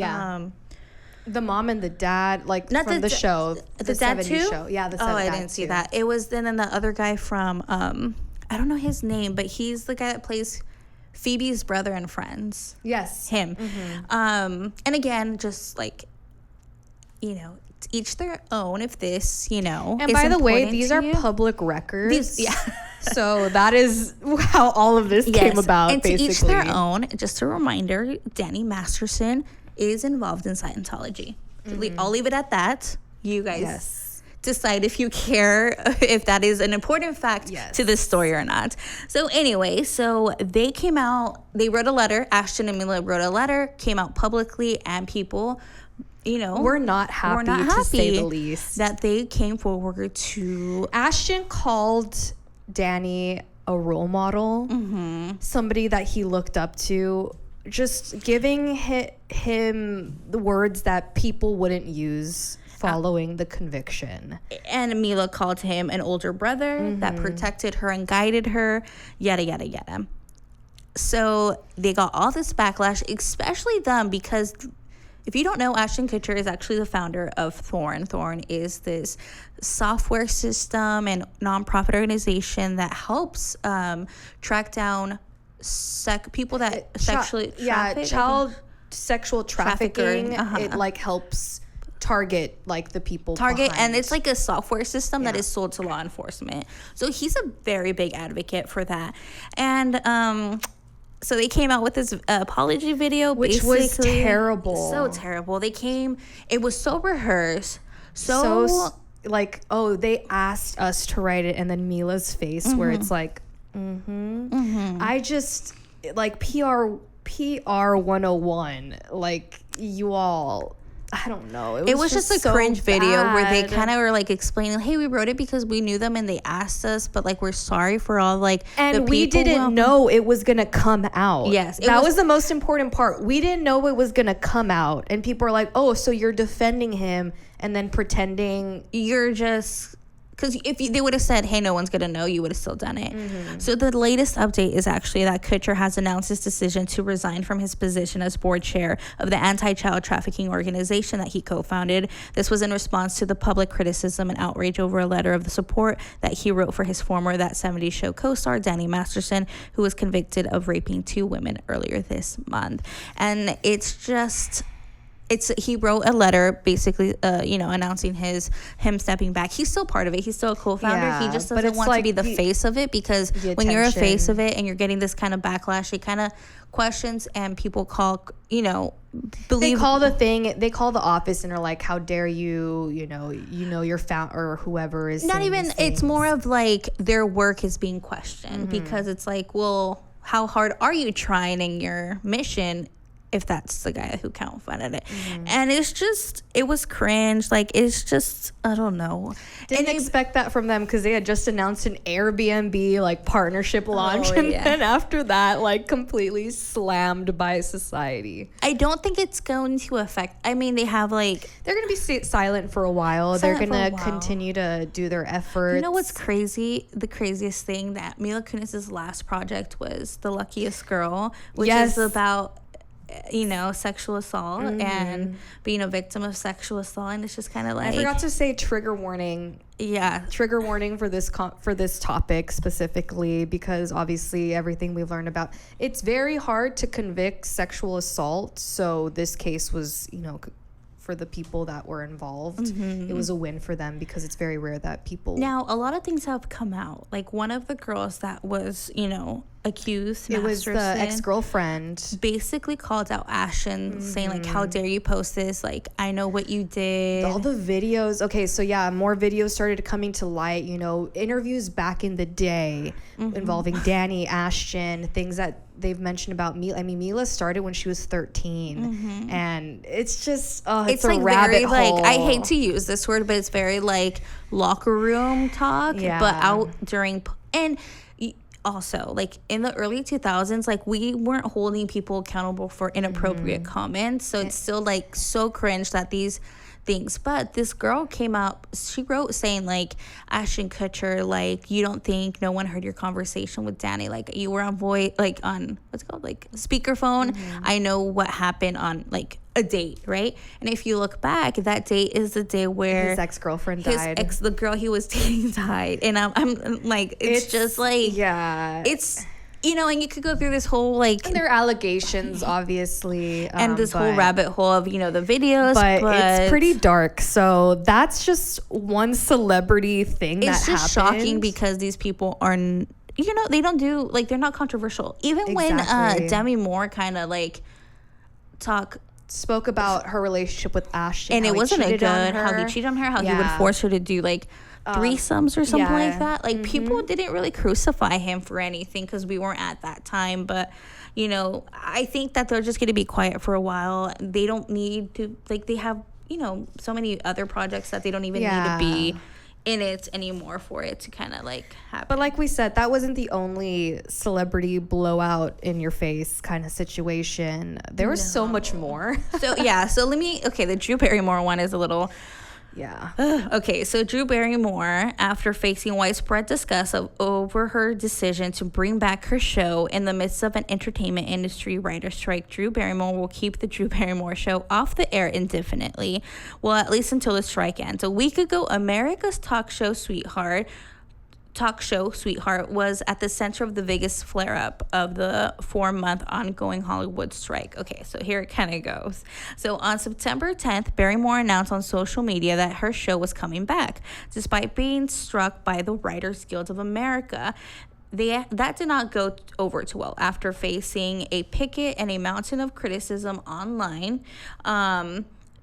the mom and the dad, like, not from the show, the dad 70s too? Show. Yeah, the 70s. Oh, I didn't see that. It was then the other guy from I don't know his name, but he's the guy that plays Phoebe's brother in Friends. Yes, him. And again, just like, you know, each their own. If this, you know, and by the way, these are public records. So that is how all of this came about. And basically, to each their own. Just a reminder: Danny Masterson is involved in Scientology. I'll leave it at that. You guys decide if you care, if that is an important fact to this story or not. So anyway, so they came out, they wrote a letter, Ashton and Mila wrote a letter, came out publicly, and people, you know, we're not happy to say the least. That they came forward to... Ashton called Danny a role model, somebody that he looked up to, just giving him the words that people wouldn't use following the conviction. And Mila called him an older brother that protected her and guided her, yada, yada, yada. So they got all this backlash, especially them, because if you don't know, Ashton Kutcher is actually the founder of Thorn. Thorn is this software system and nonprofit organization that helps track down people that sexually child sexual trafficking. It like helps target like the people and it's like a software system that is sold to law enforcement. So he's a very big advocate for that. And so they came out with this apology video, which was terrible. So terrible. It was so rehearsed, so like, oh, they asked us to write it, and then Mila's face where it's like I just like PR 101, like, you all, I don't know. It was just a cringe video where they kind of were like explaining, hey, we wrote it because we knew them and they asked us, but like, we're sorry for all like and we didn't know it was gonna come out. Yes, that was the most important part. We didn't know it was gonna come out, and people are like, oh, so you're defending him and then pretending you're just... Because if they would have said, hey, no one's going to know, you would have still done it. So the latest update is actually that Kutcher has announced his decision to resign from his position as board chair of the anti-child trafficking organization that he co-founded. This was in response to the public criticism and outrage over a letter of the support that he wrote for his former That 70s Show co-star, Danny Masterson, who was convicted of raping 2 women earlier this month. And it's just... he wrote a letter basically, announcing him stepping back. He's still part of it. He's still a co-founder. Yeah, he just doesn't want to be the face of it, because when you're a face of it and you're getting this kind of backlash, it kind of questions, and people they call the office and are like, how dare you, your founder or whoever is not even, it's more of like their work is being questioned, because it's like, well, how hard are you trying in your mission if that's the guy who co-founded it? And it was cringe. Like, it's just, I don't know. Didn't expect that from them, because they had just announced an Airbnb like partnership launch, and then after that, like, completely slammed by society. I don't think it's going to affect, I mean, they have like, they're gonna be silent for a while. They're gonna continue to do their efforts. You know what's crazy? The craziest thing, that Mila Kunis's last project was The Luckiest Girl, which is about sexual assault and being a victim of sexual assault. And it's just kind of like, I forgot to say trigger warning. Trigger warning for this topic specifically, because obviously everything we've learned about, it's very hard to convict sexual assault. So this case was, for the people that were involved, it was a win for them, because it's very rare that people... Now, a lot of things have come out. Like, one of the girls that was, accused It was the Masterson ex-girlfriend. basically called out Ashton, saying like, how dare you post this, like, I know what you did. All the videos. Okay, so yeah, more videos started coming to light, you know, interviews back in the day involving Danny, Ashton, things that they've mentioned about Mila. I mean, Mila started when she was 13, and it's just it's a like rabbit very hole. like, I hate to use this word, but it's very like locker room talk, but out during and also like in the early 2000s, like we weren't holding people accountable for inappropriate comments, so it's still like so cringe that these things. But this girl came out, she wrote saying like, Ashton Kutcher, like, you don't think no one heard your conversation with Danny, like you were on voice, like on what's it called, like speakerphone. I know what happened on like a date, right? And if you look back, that date is the day where his ex-girlfriend died. The girl he was dating died. And I'm like, it's just like, it's, you know, and you could go through this whole like, and there are allegations, obviously, and this whole rabbit hole of, you know, the videos, but it's pretty dark. So that's just one celebrity thing it's that just happened. shocking because these people are, you know, they don't do like, they're not controversial. Even when Demi Moore kind of like spoke about her relationship with Ashton, and it wasn't a good how he cheated on her, how he would force her to do like threesomes or something like that. Like people didn't really crucify him for anything because we weren't at that time. But you know, I think that they're just going to be quiet for a while. They don't need to, like, they have, you know, so many other projects that they don't even need to be in it anymore for it to kind of like happen. But like we said, that wasn't the only celebrity blowout in your face kind of situation. There was so much more. So the Drew Barrymore one is a little okay, so Drew Barrymore, after facing widespread disgust over her decision to bring back her show in the midst of an entertainment industry writer strike, Drew Barrymore will keep the Drew Barrymore show off the air indefinitely, well, at least until the strike ends. A week ago, America's talk show sweetheart was at the center of the biggest flare-up of the 4-month ongoing Hollywood strike. Okay, so here it kind of goes. So on September 10th, Barrymore announced on social media that her show was coming back, despite being struck by the Writers Guild of America. That did not go over too well after facing a picket and a mountain of criticism online.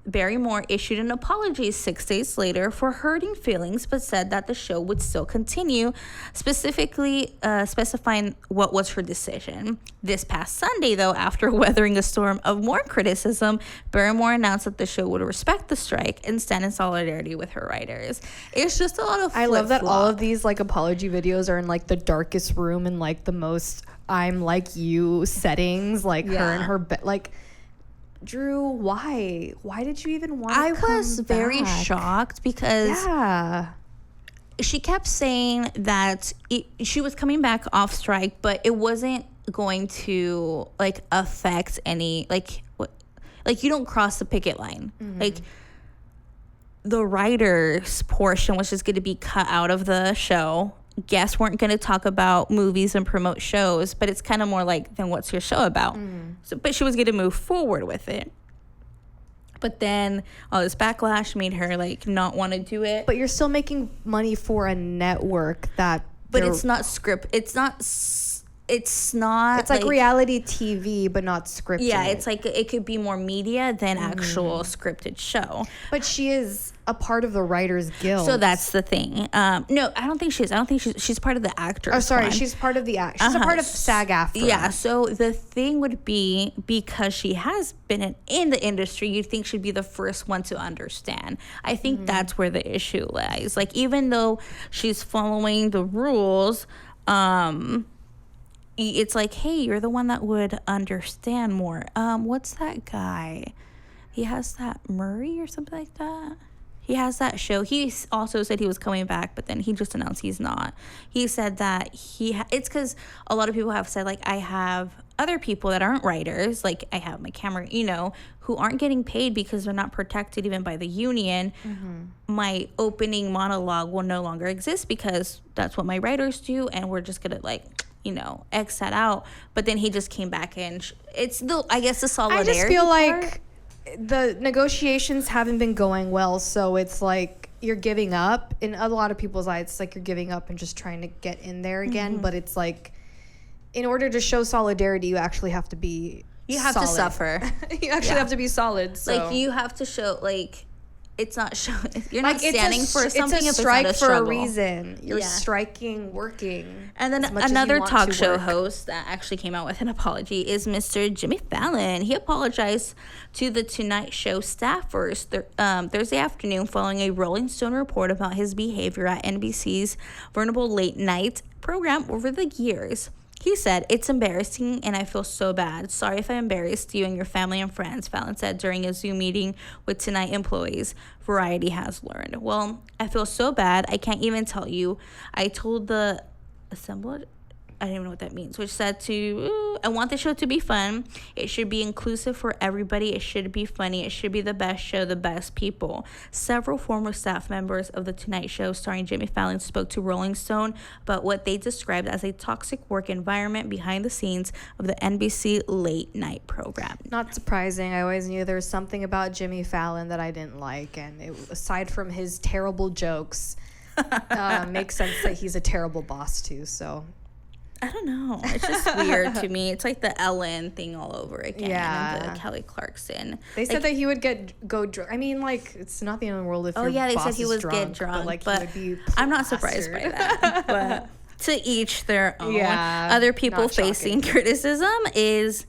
Barrymore issued an apology 6 days later for hurting feelings, but said that the show would still continue, specifically specifying what was her decision. This past Sunday, though, after weathering a storm of more criticism, Barrymore announced that the show would respect the strike and stand in solidarity with her writers. It's just a lot of I love that all of these like apology videos are in like the darkest room and like the most I'm like you settings, like her and her like. Drew, why did you even want to come back? I was very shocked because she kept saying that she was coming back off strike, but it wasn't going to like affect any like you don't cross the picket line. Like the writers portion was just going to be cut out of the show. Guests weren't going to talk about movies and promote shows, but it's kind of more like, then what's your show about? So, but she was going to move forward with it. But then all this backlash made her like not want to do it. But you're still making money for a network that. But it's not script. It's not. It's like reality TV, but not scripted. Yeah, it's like it could be more media than actual scripted show. But she is a part of the Writers Guild. So that's the thing. No, I don't think she is. I don't think she's part of the actors. Oh, sorry, she's part of the act. She's a part of SAG-AFTRA. Yeah. So the thing would be, because she has been in the industry, you'd think she'd be the first one to understand. I think that's where the issue lies. Like, even though she's following the rules, it's like, hey, you're the one that would understand more. What's that guy? He has that Murray or something like that. He has that show. He also said he was coming back, but then he just announced he's not. He said that it's because a lot of people have said, like, I have other people that aren't writers, like I have my camera, you know, who aren't getting paid because they're not protected even by the union. My opening monologue will no longer exist because that's what my writers do, and we're just gonna like, you know, X that out. But then he just came back in. It's I guess the solidarity. I just feel part. like the negotiations haven't been going well, so it's like you're giving up. In a lot of people's eyes, it's like you're giving up and just trying to get in there again. But it's like in order to show solidarity, you actually have to be You have solid. to suffer. You actually have to be solid. So. Like, you have to show, like, it's not showing. You're not standing for something it's a if strike it's not a for struggle. a reason. You're striking, working. And then as much as you another want talk to show work. host that actually came out with an apology is Mr. Jimmy Fallon. He apologized to the Tonight Show staffers Thursday afternoon following a Rolling Stone report about his behavior at NBC's vulnerable late night program over the years. He said, "It's embarrassing and I feel so bad. Sorry if I embarrassed you and your family and friends," Fallon said during a Zoom meeting with Tonight employees, Variety has learned. "Well, I feel so bad. I can't even tell you. I told the assemblage," I don't even know what that means, which said I want the show to be fun. It should be inclusive for everybody. It should be funny. It should be the best show, the best people. Several former staff members of The Tonight Show starring Jimmy Fallon spoke to Rolling Stone about what they described as a toxic work environment behind the scenes of the NBC late night program. Not surprising. I always knew there was something about Jimmy Fallon that I didn't like. And aside from his terrible jokes, makes sense that he's a terrible boss too. So... I don't know. It's just weird to me. It's like the Ellen thing all over again. Yeah. And the Kelly Clarkson. They said that he would go drunk. I mean, like, it's not the end of the world if your they boss said he is would drunk, get drunk. But, like, but he would be I'm not surprised by that. But to each their own. Yeah, Other people not facing criticism is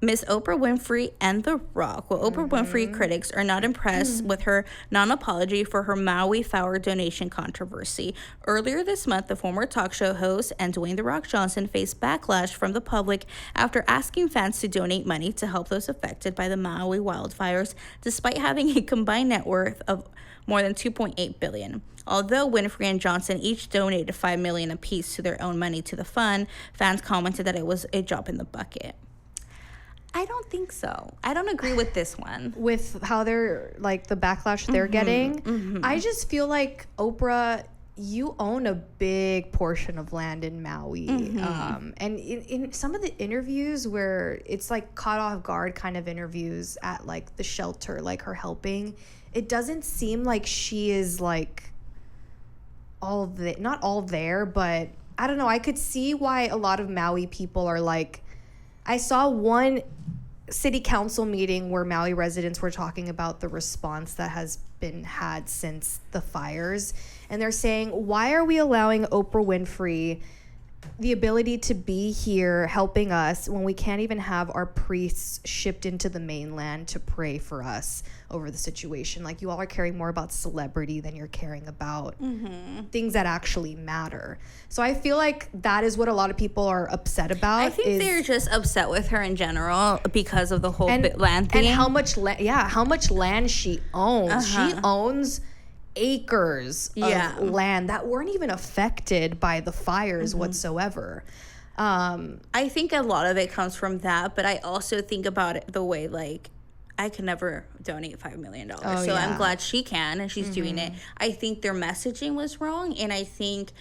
Miss Oprah Winfrey and The Rock. Well, Oprah Winfrey critics are not impressed with her non-apology for her Maui flower donation controversy. Earlier this month, the former talk show host and Dwayne The Rock Johnson faced backlash from the public after asking fans to donate money to help those affected by the Maui wildfires, despite having a combined net worth of more than $2.8 billion. Although Winfrey and Johnson each donated $5 million apiece to their own money to the fund, fans commented that it was a drop in the bucket. I don't think so. I don't agree with this one. With how they're, like, the backlash they're getting. I just feel like, Oprah, you own a big portion of land in Maui. And in some of the interviews where it's, like, caught off guard kind of interviews at, like, the shelter, like, her helping, it doesn't seem like she is, like, not all there, but I don't know. I could see why a lot of Maui people are, like, I saw one city council meeting where Maui residents were talking about the response that has been had since the fires. And they're saying, why are we allowing Oprah Winfrey the ability to be here helping us when we can't even have our priests shipped into the mainland to pray for us over the situation? Like, you all are caring more about celebrity than you're caring about things that actually matter. So I feel like that is what a lot of people are upset about. I think they're just upset with her in general because of the whole land thing. And how much land she owns. She owns acres of land that weren't even affected by the fires whatsoever. I think a lot of it comes from that, but I also think about it the way, like, I could never donate $5 million. I'm glad she can, and she's doing it. I think their messaging was wrong, and I think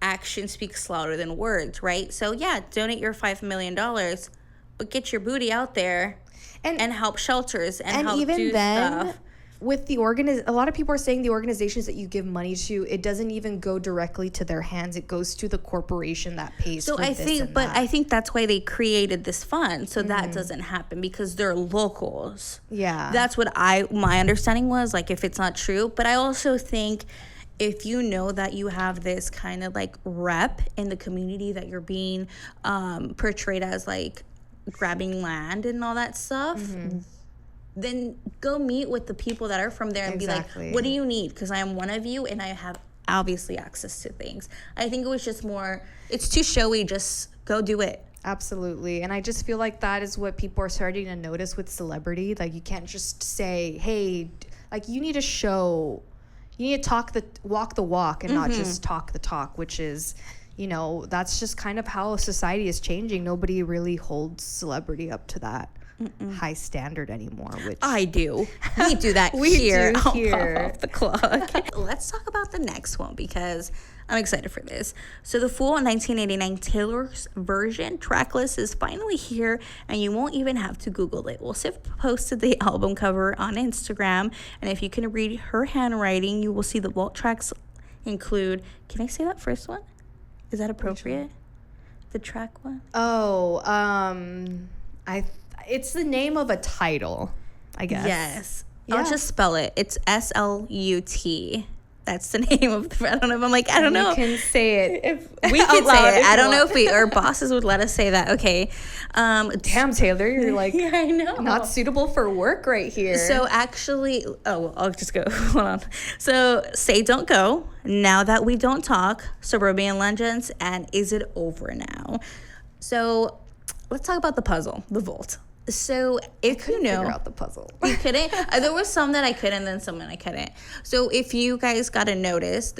action speaks louder than words, right? So, yeah, donate your $5 million, but get your booty out there and help shelters and help even do then, stuff. With a lot of people are saying the organizations that you give money to, it doesn't even go directly to their hands. It goes to the corporation that pays for this and that. I think that's why they created this fund, so that doesn't happen, because they're locals. Yeah. That's what my understanding was, like, if it's not true. But I also think if you know that you have this kind of, like, rep in the community that you're being portrayed as, like, grabbing land and all that stuff, then go meet with the people that are from there and be like, what do you need? Because I am one of you and I have obviously access to things. I think it was just more, it's too showy, just go do it. Absolutely. And I just feel like that is what people are starting to notice with celebrity. Like, you can't just say, hey, like, you need to walk the walk and not just talk the talk, which is, you know, that's just kind of how society is changing. Nobody really holds celebrity up to that high standard anymore, which I do. We do that here. I'll pop off the clock. Let's talk about the next one, because I'm excited for this. So the full 1989 Taylor's version track list is finally here, and you won't even have to Google it. Well, Sif posted the album cover on Instagram, and if you can read her handwriting, you will see the vault tracks include, can I say that first one? Is that appropriate? The track one? Oh, it's the name of a title, I guess. Yes. Yeah. I'll just spell it. It's SLUT. That's the name of the, I don't know if I'm like, I don't know. You can say it. We can say it. I don't know if our bosses would let us say that. Okay. Damn, Taylor, you're like yeah, I know. not suitable for work right here. So actually, I'll just go. Hold on. So Say Don't Go, Now That We Don't Talk, Suburban Legends, and Is It Over Now? So let's talk about the puzzle, the vault. So if you know, figure out the puzzle. you couldn't. There was some that I could, and then some that I couldn't. So if you guys got a notice,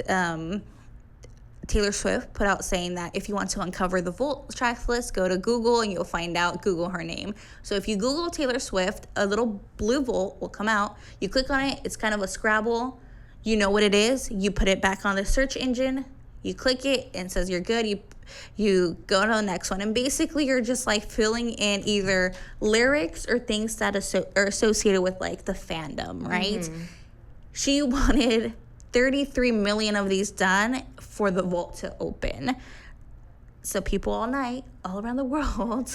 Taylor Swift put out saying that if you want to uncover the vault track list, go to Google and you'll find out. Google her name. So if you Google Taylor Swift, a little blue vault will come out. You click on it. It's kind of a Scrabble. You know what it is. You put it back on the search engine. You click it and it says you're good. You go to the next one, and basically you're just like filling in either lyrics or things that are associated with like the fandom, right? Mm-hmm. She wanted 33 million of these done for the vault to open. So people all night, all around the world.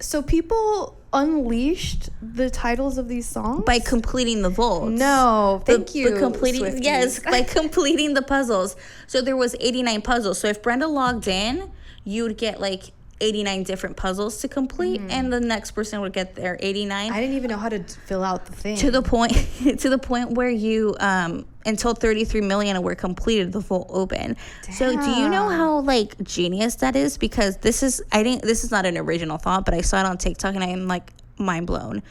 So people unleashed the titles of these songs by completing the vault. No, thank you. Completing, yes, by completing the puzzles. So there was 89 puzzles. So if Brenda logged in, you'd get like 89 different puzzles to complete, and the next person would get their 89. I didn't even know how to fill out the thing. To the point where you until 33 million were completed, the vault open. Damn. So do you know how like genius that is? Because this is not an original thought, but I saw it on TikTok and I am like mind blown.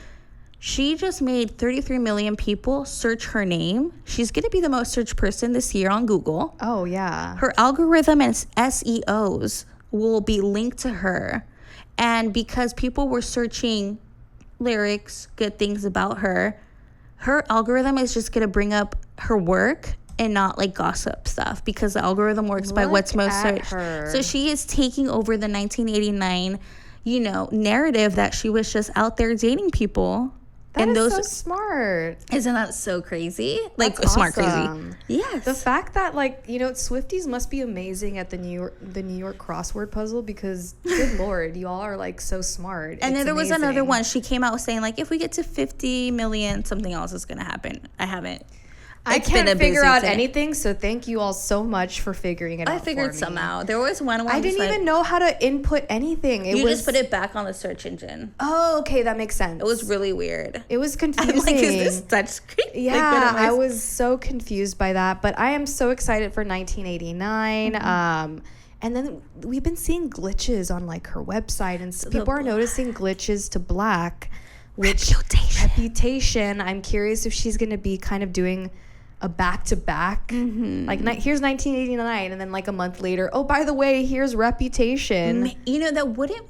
She just made 33 million people search her name. She's going to be the most searched person this year on Google. Oh yeah. Her algorithm and SEOs will be linked to her, and because people were searching lyrics, good things about her algorithm is just going to bring up her work and not like gossip stuff, because the algorithm works by what's most searched. So she is taking over the 1989 narrative that she was just out there dating people. That is so smart. Isn't that so crazy? Like That's smart, awesome. Crazy. Yes. The fact that Swifties must be amazing at the New York crossword puzzle, because good lord, you all are like so smart. And then there was another one. She came out saying like, if we get to 50 million, something else is gonna happen. I can't figure out anything, so thank you all so much for figuring it out. I figured some out. There was one where I didn't even know how to input anything. You just put it back on the search engine. Oh, okay, that makes sense. It was really weird. It was confusing. I'm like, is this touchscreen? Yeah, I was so confused by that, but I am so excited for 1989. Mm-hmm. And then we've been seeing glitches on like her website, and people are noticing glitches to Black. Reputation. I'm curious if she's going to be kind of doing a back-to-back. Mm-hmm. Like here's 1989, and then like a month later, oh, by the way, here's Reputation. That wouldn't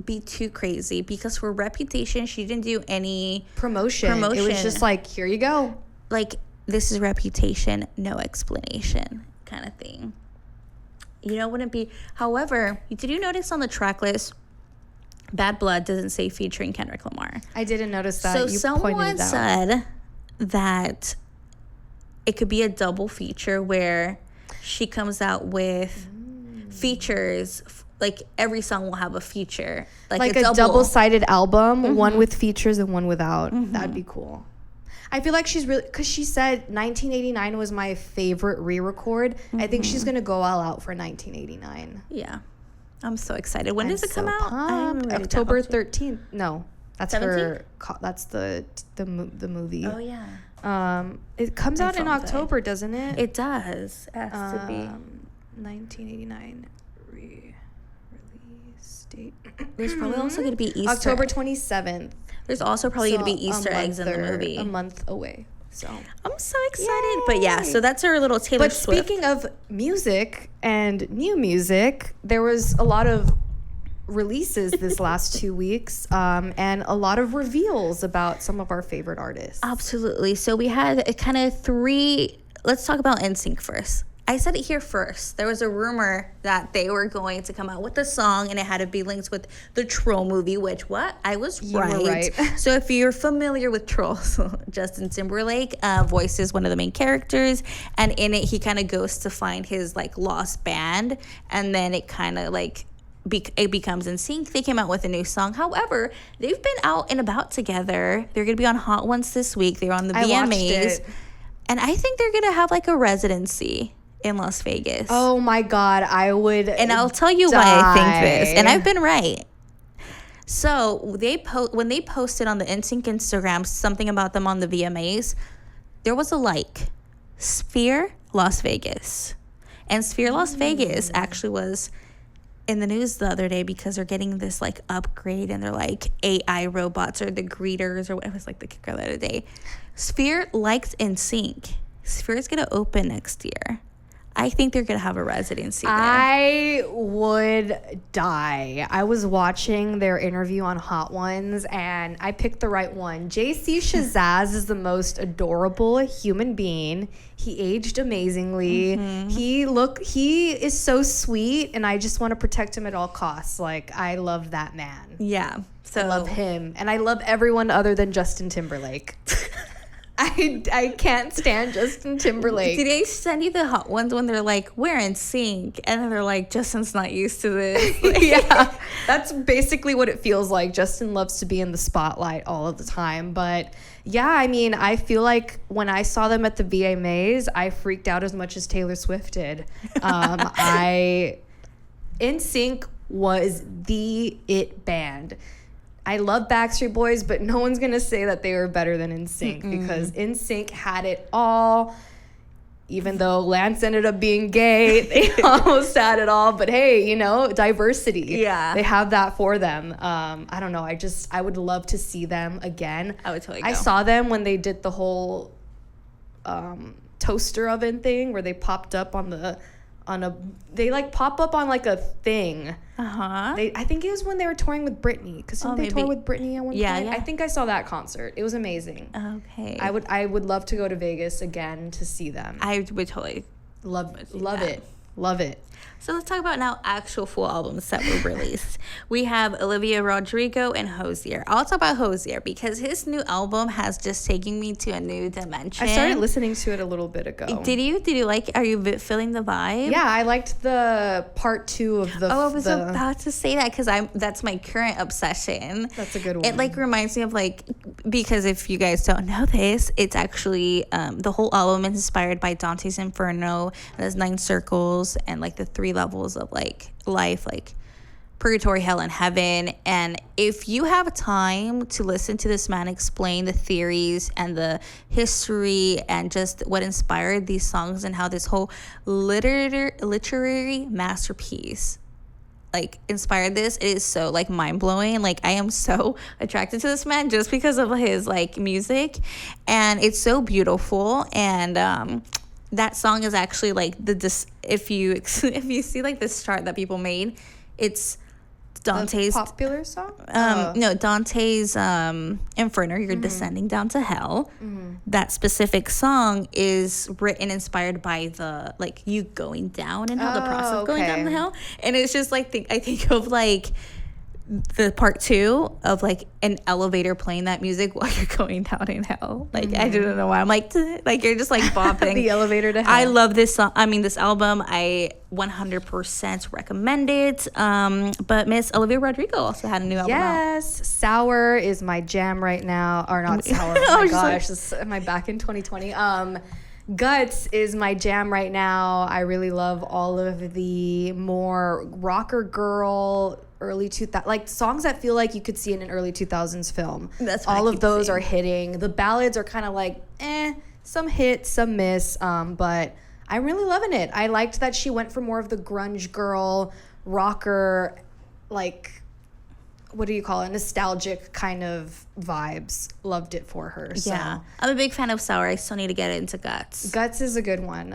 be too crazy, because for Reputation, she didn't do any promotion. It was just like, here you go. Like, this is Reputation, no explanation kind of thing. Wouldn't be. However, did you notice on the track list, Bad Blood doesn't say featuring Kendrick Lamar? I didn't notice that. So someone said that it could be a double feature where she comes out with features. Like every song will have a feature, like a double-sided album, one with features and one without. That'd be cool. I feel like she's really, because she said 1989 was my favorite re-record. I think she's gonna go all out for 1989. Yeah, I'm so excited. When does it come out? October 13th. No, that's 17th? That's the movie. Oh yeah. It comes out in October, doesn't it? It does. It has to be 1989 release date. There's probably also going to be Easter. October 27th. There's also probably going to be Easter eggs in the movie. A month away. So I'm so excited. Yay. But yeah, so that's our little Taylor Swift. But speaking of music and new music, there was a lot of releases this last 2 weeks, and a lot of reveals about some of our favorite artists. Absolutely. So we had kind of three. Let's talk about NSYNC first. I said it here first. There was a rumor that they were going to come out with a song, and it had to be linked with the Troll movie, which I was right. So if you're familiar with Trolls, Justin Timberlake voices one of the main characters, and in it he kind of goes to find his like lost band, and then it kind of like it becomes NSYNC. They came out with a new song. However, they've been out and about together. They're going to be on Hot Ones this week. They're on the VMAs. I watched it. And I think they're going to have like a residency in Las Vegas. Oh my God, I would. And I'll tell you why I think this. And I've been right. So when they posted on the NSYNC Instagram something about them on the VMAs, there was a Sphere Las Vegas. And Sphere Las Vegas actually was in the news the other day because they're getting this upgrade, and they're AI robots or the greeters or whatever. It was the kicker the other day. Sphere likes NSYNC. Sphere is going to open next year. I think they're going to have a residency there. I would die. I was watching their interview on Hot Ones, and I picked the right one. JC Shazaz is the most adorable human being. He aged amazingly. Mm-hmm. He is so sweet, and I just want to protect him at all costs. I love that man. Yeah. So I love him, and I love everyone other than Justin Timberlake. I can't stand Justin Timberlake. Did they send you the Hot Ones when they're we're in sync, and then they're Justin's not used to this? Yeah, that's basically what it feels like. Justin loves to be in the spotlight all of the time. But yeah, I mean, I feel like when I saw them at the VMAs, I freaked out as much as Taylor Swift did. NSYNC was the it band. I love Backstreet Boys, but no one's going to say that they were better than NSYNC because NSYNC had it all. Even though Lance ended up being gay, they almost had it all. But hey, diversity. Yeah. They have that for them. I don't know. I would love to see them again. I would totally go. I saw them when they did the whole toaster oven thing where they popped up they pop up on a thing. I think it was when they were touring with Britney, because didn't they tour with Britney at one point? Yeah. I think I saw that concert. It was amazing. Okay. I would love to go to Vegas again to see them. I would totally love it. So let's talk about now actual full albums that were released. We have Olivia Rodrigo and Hozier. I'll talk about Hozier because his new album has just taken me to a new dimension. I started listening to it a little bit ago. Did you are you feeling the vibe? Yeah, I liked the part 2 of the... Oh, I was about to say that because that's my current obsession. That's a good one. It reminds me of because if you guys don't know this, it's actually the whole album is inspired by Dante's Inferno. And there's 9 circles and the 3 levels of life, purgatory, hell, and heaven. And if you have time to listen to this man explain the theories and the history and just what inspired these songs and how this whole literary masterpiece inspired this, it is so mind-blowing. I am so attracted to this man just because of his music, and it's so beautiful. And that song is actually if you see this chart that people made, it's Dante's popular song. No, Dante's Inferno. You're descending down to hell. That specific song is written inspired by the you going down in hell, the process of going down the hell, and it's just I think of the part 2 of an elevator playing that music while you're going down in hell. I don't know why I'm you're just bopping the elevator to hell. I love this song. I mean, this album, I 100% recommend it. But Miss Olivia Rodrigo also had a new album out. Yes, Sour is my jam right now. Or not Sour. Oh my gosh, am I back in 2020? Guts is my jam right now. I really love all of the more rocker girl early 2000 songs that feel like you could see in an early 2000s film. That's what all of those are hitting. The ballads are kind of some hit, some miss, but I'm really loving it. I liked that she went for more of the grunge girl rocker, what do you call it, nostalgic kind of vibes. Loved it for her. Yeah, I'm a big fan of Sour. I still need to get into Guts. Guts is a good one.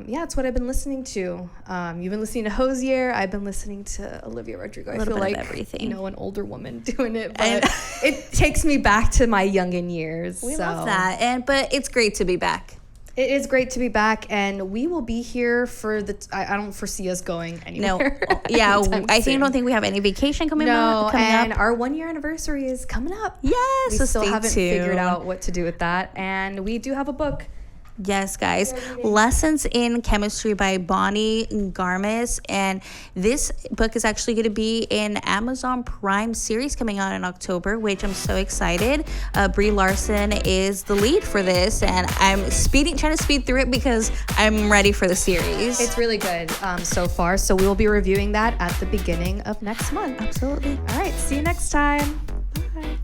Yeah, it's what I've been listening to. You've been listening to Hozier. I've been listening to Olivia Rodrigo. I feel like everything. An older woman doing it, but it takes me back to my youngin' years. We love that, but it's great to be back. It is great to be back, and we will be here for I don't foresee us going anywhere. No, yeah, I don't think we have any vacation coming up. And our 1-year anniversary is coming up. Yes, we so still haven't tuned. figured out what to do with that, and we do have a book. Yes, guys. Lessons in Chemistry by Bonnie Garmis. And this book is actually going to be an Amazon Prime series coming out in October, which I'm so excited. Brie Larson is the lead for this, and I'm trying to speed through it because I'm ready for the series. It's really good so far. So we will be reviewing that at the beginning of next month. Absolutely. All right. See you next time. Bye.